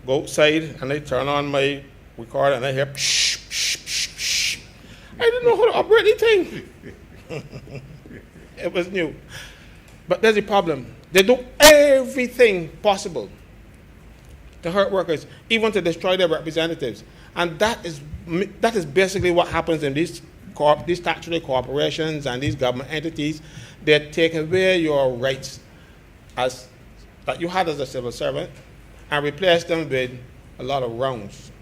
Speaker 6: go outside and I turn on my recorder and I hear psh, psh, psh, psh. I didn't know how to operate anything. It was new. But there's a problem. They do everything possible to hurt workers, even to destroy their representatives. And that is basically what happens in these statutory corporations and these government entities. They take away your rights that you had as a civil servant and replace them with a lot of wrongs.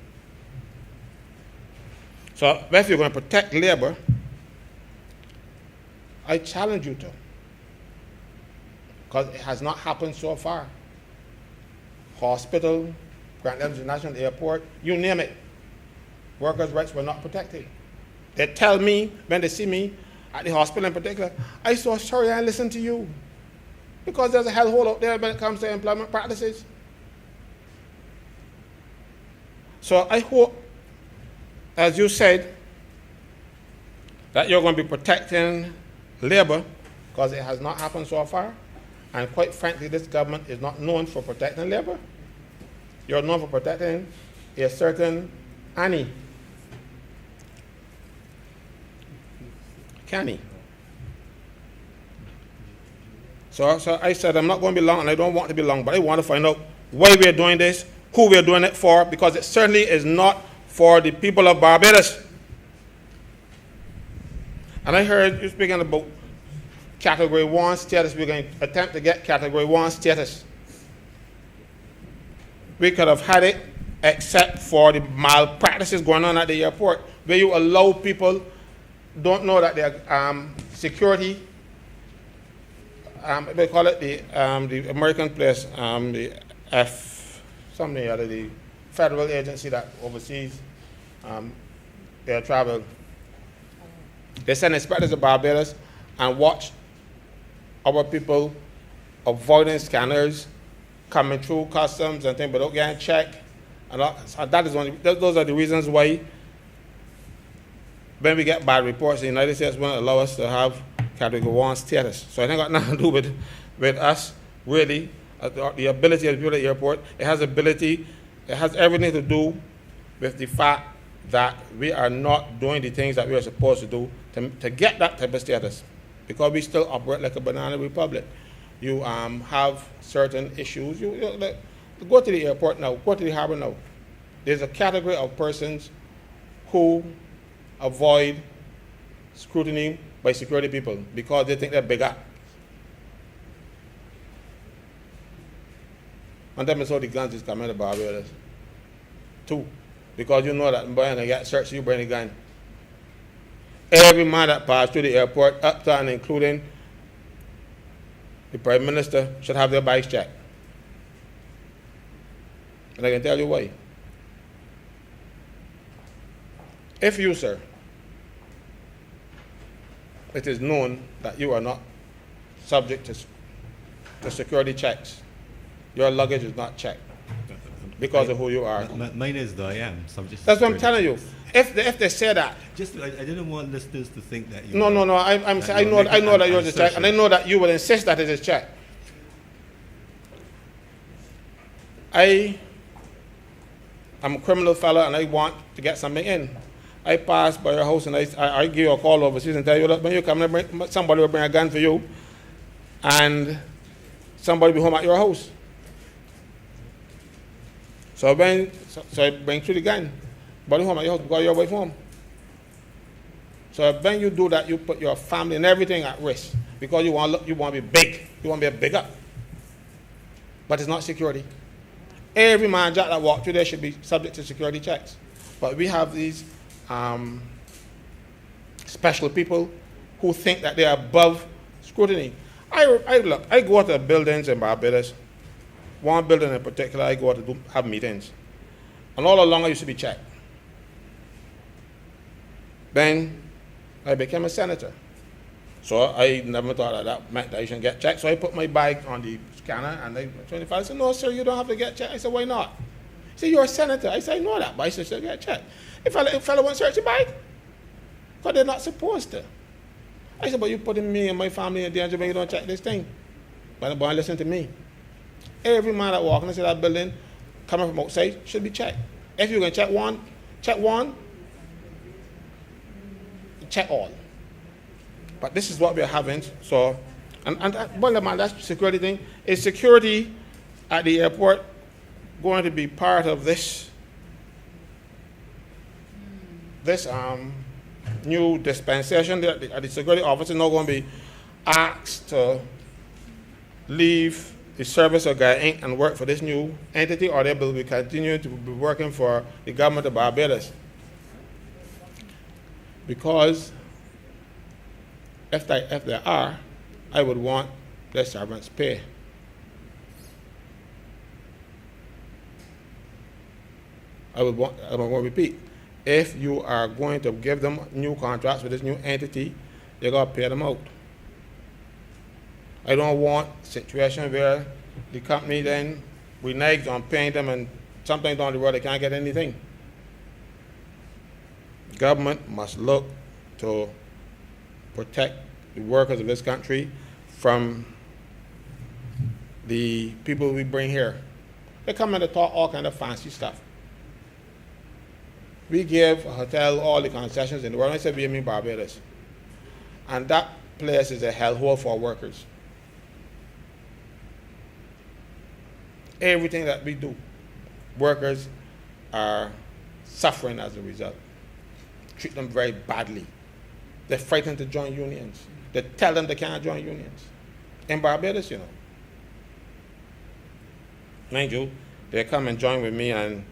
Speaker 6: So if you're going to protect labor, I challenge you to, because it has not happened so far. Hospital, Grantley International Airport, you name it. Workers' rights were not protected. They tell me, when they see me, at the hospital in particular, I so sorry I listened to you. Because there's a hellhole out there when it comes to employment practices. So I hope, as you said, that you're going to be protecting labor, because it has not happened so far. And quite frankly, this government is not known for protecting labor. You're known for protecting a certain Annie. Canny. So I said I'm not going to be long, and I don't want to be long, but I want to find out why we're doing this, who we're doing it for, because it certainly is not for the people of Barbados. And I heard you speaking about Category 1 status. We're going to attempt to get Category 1 status. We could have had it except for the malpractices going on at the airport, where you allow people don't know that they're security. They call it the American place, the something other, the federal agency that oversees air travel. They send inspectors to Barbados and watch our people avoiding scanners, coming through customs and things without getting checked. And that is those are the reasons why when we get bad reports, the United States won't allow us to have Category 1 status. So I think it got nothing to do with us, really. The ability of the people at the airport, it has everything to do with the fact that we are not doing the things that we are supposed to do to get that type of status, because we still operate like a banana republic. You have certain issues. Go to the airport now, go to the harbor now. There's a category of persons who avoid scrutiny by security people because they think they're bigger. And then so the guns is coming to Barbados. 2, because you know that when they get searched, you bring the gun. Every man that passed through the airport, up to and including the Prime Minister, should have their bags checked. And I can tell you why. If you, sir, it is known that you are not subject to security checks, your luggage is not checked because of who you are.
Speaker 1: Mine is though, I am subject to
Speaker 6: That's what I'm
Speaker 1: security.
Speaker 6: telling you. If they say that,
Speaker 1: I didn't want listeners to think that you.
Speaker 6: no. I know that yours is checked, and I know that you will insist that it is checked. I am a criminal fellow, and I want to get something in. I pass by your house, and I give you a call overseas and tell you that when you come, somebody will bring a gun for you, and somebody will be home at your house. So I bring through the gun. Body home at your house because you're away from home. So when you do that, you put your family and everything at risk because you want to be big. You want to be bigger. But it's not security. Every man jack that walks through there should be subject to security checks. But we have these special people who think that they are above scrutiny. I go to buildings in Barbados. One building in particular, I go to have meetings. And all along I used to be checked. Then I became a senator. So I never thought that meant that I shouldn't get checked. So I put my bag on the scanner, and the 25 said, "No, sir, you don't have to get checked." I said, "Why not?" He said, "You're a senator." I said, "I know that, but I should still get checked." If a fellow won't search your bag, because they're not supposed to. I said, "But you're putting me and my family in danger when you don't check this thing." But listen to me. Every man that walks into that building, coming from outside, should be checked. If you're going to check one, check all. But this is what we're having. So, that security thing. Is security at the airport going to be part of this new dispensation? The security officer not going to be asked to leave the service of Guy Inc. and work for this new entity, or they will be continuing to be working for the government of Barbados? Because if they are, I would want their servants' pay. I want to repeat, if you are going to give them new contracts with this new entity, you got to pay them out. I don't want a situation where the company then reneges on paying them, and sometimes down the road they can't get anything. Government must look to protect the workers of this country from the people we bring here. They come in to talk all kind of fancy stuff. We give a hotel all the concessions in the world. I said we mean Barbados. And that place is a hellhole for workers. Everything that we do workers are suffering as a result. Treat them very badly. They're frightened to join unions. They tell them they can't join unions. In Barbados, you know. Mind you, they come and join with me and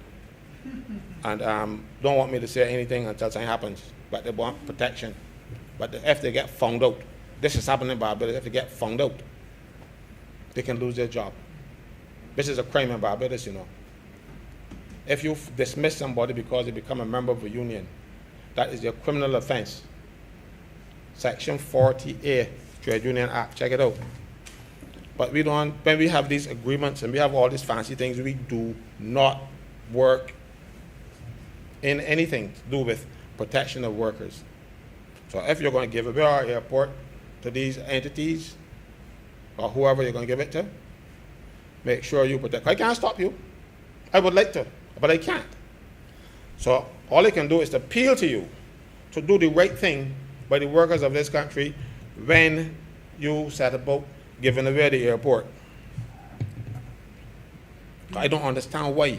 Speaker 6: don't want me to say anything until something happens. But they want protection. But if they get found out, this is happening in Barbados, if they get found out, they can lose their job. This is a crime in Barbados, you know. If you dismiss somebody because they become a member of a union, that is a criminal offense. Section 40A, Trade Union Act, check it out. But we don't, when we have these agreements and we have all these fancy things, we do not work in anything to do with protection of workers. So if you're going to give away our airport to these entities, or whoever you're going to give it to, make sure you protect. I can't stop you. I would like to, but I can't. So all I can do is to appeal to you to do the right thing by the workers of this country when you set about giving away the airport. I don't understand why.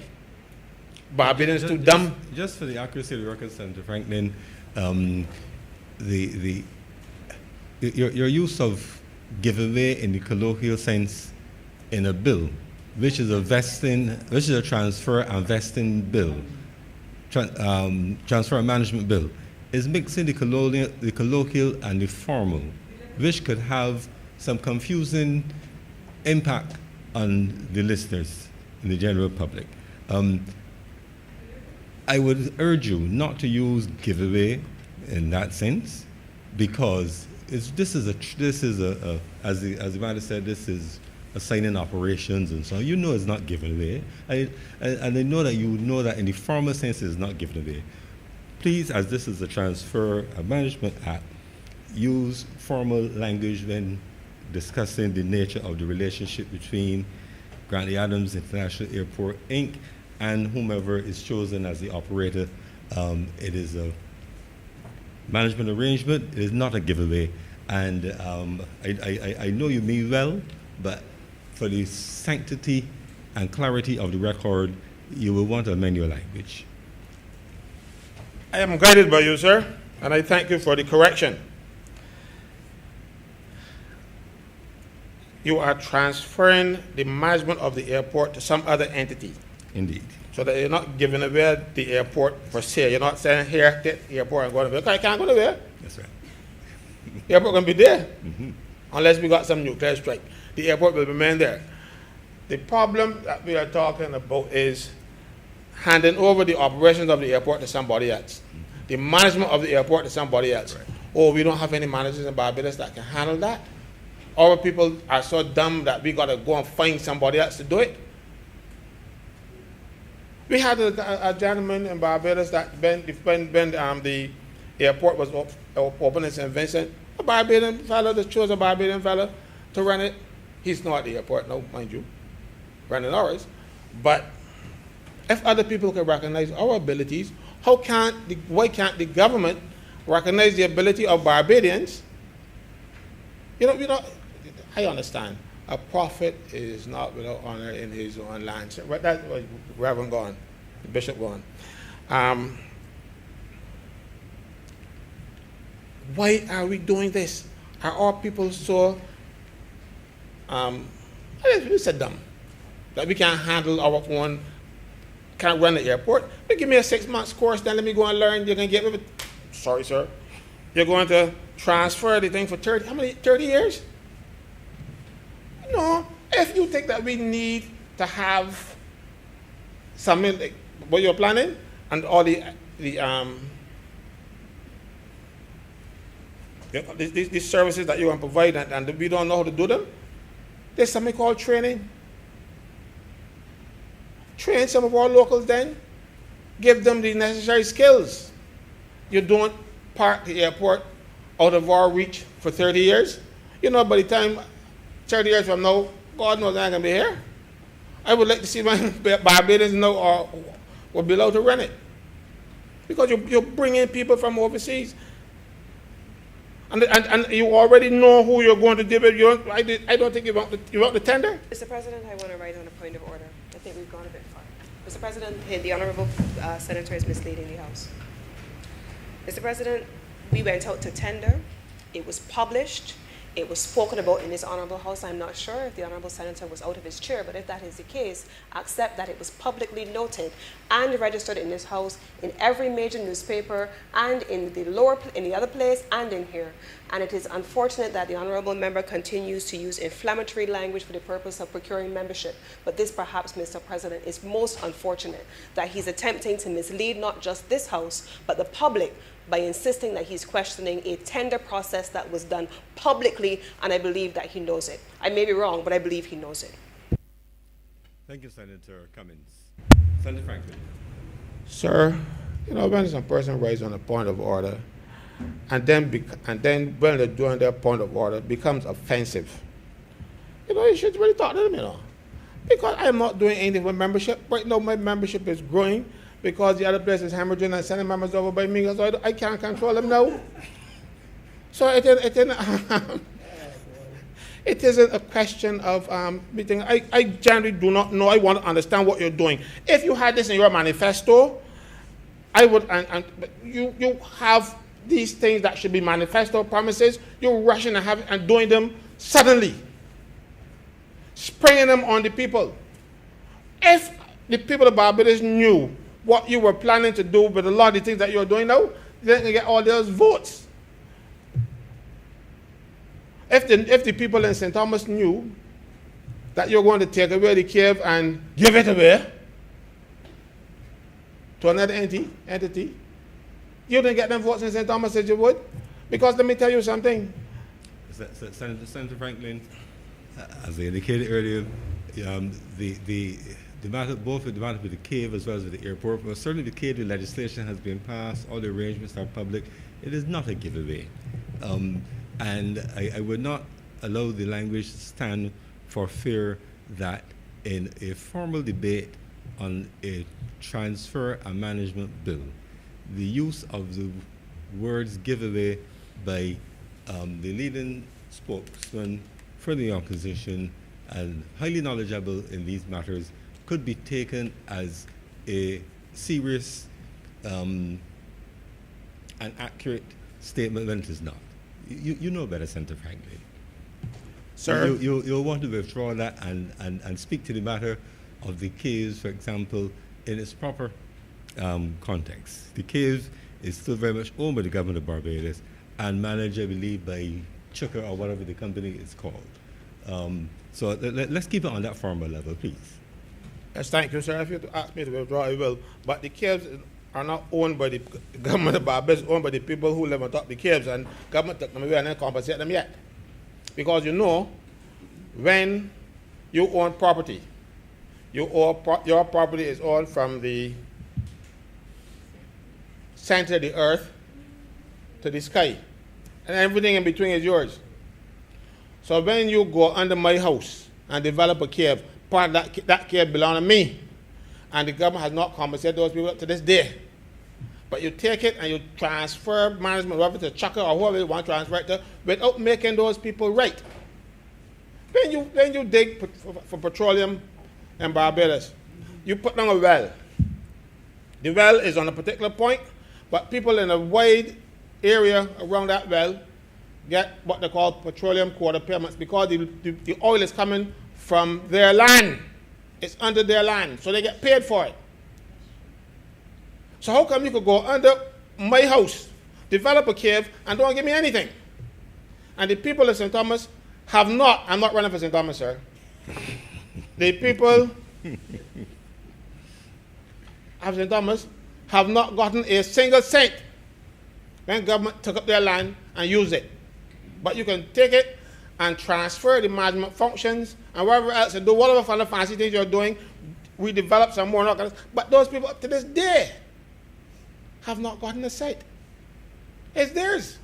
Speaker 6: Barbadians too dumb.
Speaker 1: Just for the accuracy of the record, Senator Franklin, your use of give away in the colloquial sense in a bill, which is a transfer and vesting bill, transfer and management bill, is mixing the colloquial and the formal, which could have some confusing impact on the listeners in the general public. I would urge you not to use giveaway in that sense, because this is as the matter said, this is assigning operations and so on. You know it's not given away, and I know that you know that in the formal sense it's not given away. Please, as this is a transfer and management act, use formal language when discussing the nature of the relationship between Grantley Adams International Airport, Inc., and whomever is chosen as the operator. It is a management arrangement. It is not a giveaway. And I know you mean well, but for the sanctity and clarity of the record, you will want to amend your language.
Speaker 6: I am guided by you, sir, and I thank you for the correction. You are transferring the management of the airport to some other entity.
Speaker 1: Indeed.
Speaker 6: So that you're not giving away the airport for sale. You're not saying, here, take the airport and go away. I can't go away.
Speaker 1: That's right.
Speaker 6: The airport can be there.
Speaker 1: Mm-hmm.
Speaker 6: Unless we got some nuclear strike. The airport will remain there. The problem that we are talking about is handing over the operations of the airport to somebody else. The management of the airport to somebody else.
Speaker 1: Right.
Speaker 6: Oh, we don't have any managers in Barbados that can handle that. Our people are so dumb that we got to go and find somebody else to do it. We had a gentleman in Barbados that when the airport was open in St. Vincent, a Barbadian fellow that chose a Barbadian fellow to run it. He's not at the airport, no, mind you, running ours. But if other people can recognize our abilities, why can't the government recognize the ability of Barbadians? You know, I understand. A prophet is not without honor in his own land. So, but that's Reverend gone, the Bishop gone. Why are we doing this? Are our people so, we said dumb, that we can't handle our own, can't run the airport? But give me a 6-month course, then let me go and learn. You're going to get me, sorry, sir. You're going to transfer the thing for 30 years? No, if you think that we need to have something like what you're planning and all these services that you're going to provide and we don't know how to do them, there's something called training. Train some of our locals then. Give them the necessary skills. You don't park the airport out of our reach for 30 years. You know, by the time 30 years from now, God knows I'm going to be here. I would like to see my Barbadians know or will be allowed to run it. Because you're bringing people from overseas. And you already know who you're going to give it. I don't think you want the tender.
Speaker 5: Mr. President, I want to raise on a point of order. think we've gone a bit far. Mr. President, the Honourable Senator is misleading the House. Mr. President, we went out to tender. It was published. It was spoken about in this Honourable House. I'm not sure if the Honourable Senator was out of his chair, but if that is the case, accept that it was publicly noted and registered in this House, in every major newspaper, and in the other place, and in here. And it is unfortunate that the Honourable member continues to use inflammatory language for the purpose of procuring membership. But this, perhaps, Mr. President, is most unfortunate, that he's attempting to mislead not just this House, but the public, by insisting that he's questioning a tender process that was done publicly, and I believe that he knows it. I may be wrong, but I believe he knows it.
Speaker 1: Thank you, Senator Cummins. Senator Franklin.
Speaker 6: Sir, you know, when some person raises on a point of order, and then when they're doing their point of order, it becomes offensive. You know, you should really talk to them, you know. Because I'm not doing anything with membership. Right now, my membership is growing because the other place is hemorrhaging and sending members over by me, so I can't control them now. So it isn't a question of meeting. I generally do not know. I want to understand what you're doing. If you had this in your manifesto, I would, you have these things that should be manifesto promises, you're rushing and doing them suddenly, spraying them on the people. If the people of Barbados knew what you were planning to do with a lot of the things that you're doing now, they can get all those votes. If the people in St. Thomas knew that you're going to take away the cave and give it away to another entity, you didn't get them votes in St. Thomas as you would. Because let me tell you something.
Speaker 1: Senator Franklin, as I indicated earlier, the matter, both with the matter with the cave as well as with the airport, but certainly the cave, the legislation has been passed, all the arrangements are public. It is not a giveaway. And I would not allow the language to stand for fear that in a formal debate on a transfer and management bill, the use of the words giveaway by the leading spokesman for the opposition and highly knowledgeable in these matters could be taken as a serious and accurate statement when it is not. You know better, Senator Franklin.
Speaker 6: Sir?
Speaker 1: You'll want to withdraw that and speak to the matter of the caves, for example, in its proper context. The caves is still very much owned by the government of Barbados and managed, I believe, by Chucker or whatever the company is called. So let's keep it on that formal level, please.
Speaker 6: Yes, thank you, sir. If you ask me to withdraw, I will. But the caves are not owned by the government of Barbados, owned by the people who live on top of the caves, and government took them away and then compensate them yet. Because you know, when you own property, your property is owned from the center of the earth to the sky, and everything in between is yours. So when you go under my house and develop a cave, part of that cave belongs to me, and the government has not compensated those people up to this day. But you take it and you transfer management, whether to Chucker or whoever you want to transfer it to, without making those people right. When you dig for petroleum in Barbados, you put down a well. The well is on a particular point, but people in a wide area around that well get what they call petroleum quota payments because the oil is coming from their land. It's under their land, so they get paid for it. So how come you could go under my house, develop a cave, and don't give me anything? And the people of St. Thomas have not, I'm not running for St. Thomas, sir. The people of St. Thomas have not gotten a single cent when government took up their land and used it. But you can take it and transfer the management functions and whatever else, and do whatever kind of fancy things you're doing. We develop some more, but those people up to this day have not gotten a site. It's theirs.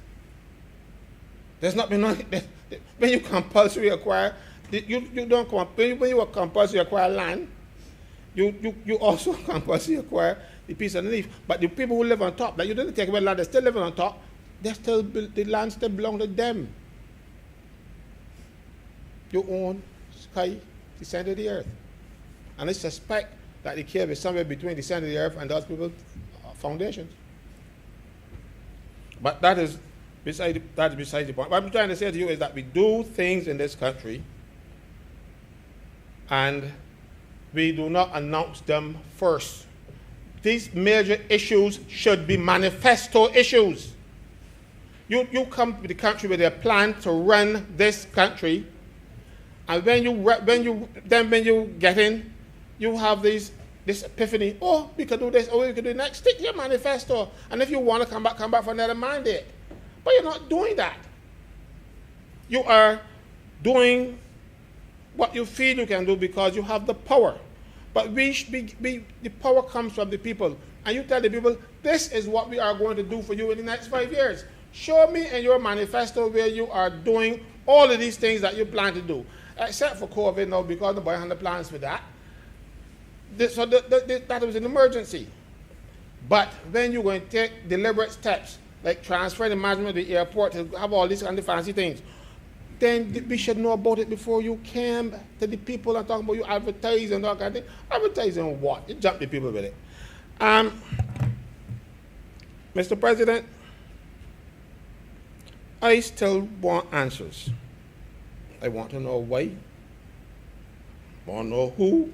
Speaker 6: There's not been when you compulsory acquire, you don't when you compulsory acquire land, you also compulsory acquire the piece underneath. But the people who live on top, that you didn't take away land, they're still living on top. The land still belongs to them. You own sky, the center of the earth. And I suspect that the cave is somewhere between the center of the earth and those people's foundations. But that is beside the point. What I'm trying to say to you is that we do things in this country and we do not announce them first. These major issues should be manifesto issues. You come to the country with a plan to run this country, and when you get in, you have this epiphany. Oh, we could do this. Oh, we could do next. Stick to your manifesto, and if you want to come back for another mandate. But you're not doing that. You are doing what you feel you can do because you have the power. But the power comes from the people, and you tell the people, this is what we are going to do for you in the next 5 years. Show me in your manifesto where you are doing all of these things that you plan to do, except for COVID now, because nobody had the plans for that. So that was an emergency. But when you're going to take deliberate steps, like transfer the management of the airport to have all these kind of fancy things, then we should know about it before you came to the people and talking about you advertising and all kind of thing. Advertising what? You jump the people with it. Mr. President, I still want answers. I want to know why. I want to know who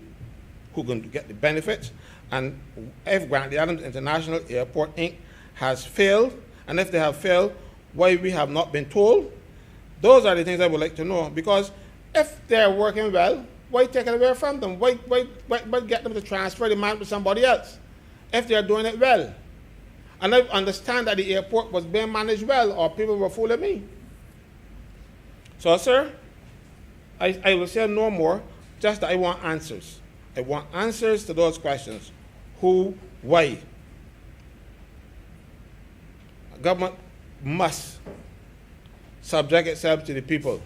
Speaker 6: can get the benefits, and if Grantley Adams International Airport Inc. has failed, and if they have failed, why we have not been told. Those are the things I would like to know, because if they're working well, why take it away from them? Why get them to transfer the man to somebody else if they're doing it well? And I understand that the airport was being managed well, or people were fooling me. So, sir, I will say no more, just that I want answers. I want answers to those questions. Who, why? Government must subject itself to the people.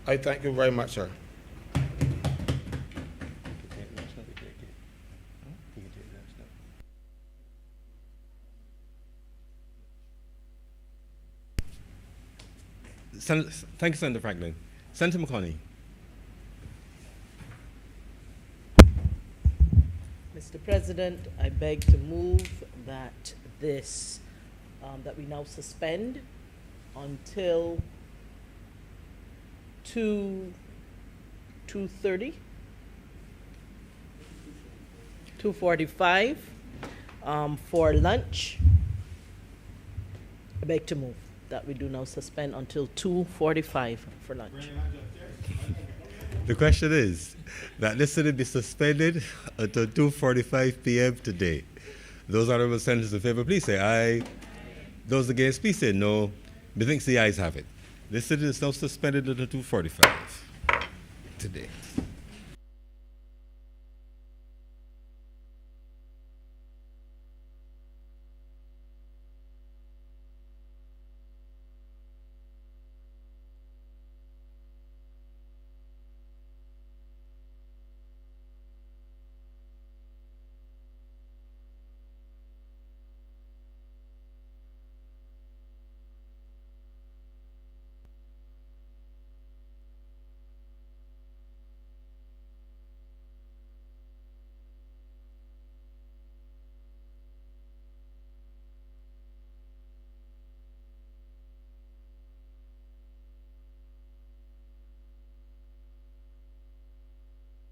Speaker 6: I thank you very much, sir.
Speaker 1: Thank you, Senator Franklin. Senator McConney.
Speaker 4: Mr. President, I beg to move that that we now suspend until 2:30, 2:45 for lunch. I beg to move that we do now suspend until 2:45 for lunch.
Speaker 1: The question is that this should be suspended until 2:45 p.m. today. Those honourable senators in favour, please say aye. Those against, please say no. Methinks the ayes have it. This sitting is now suspended until 2:45 today.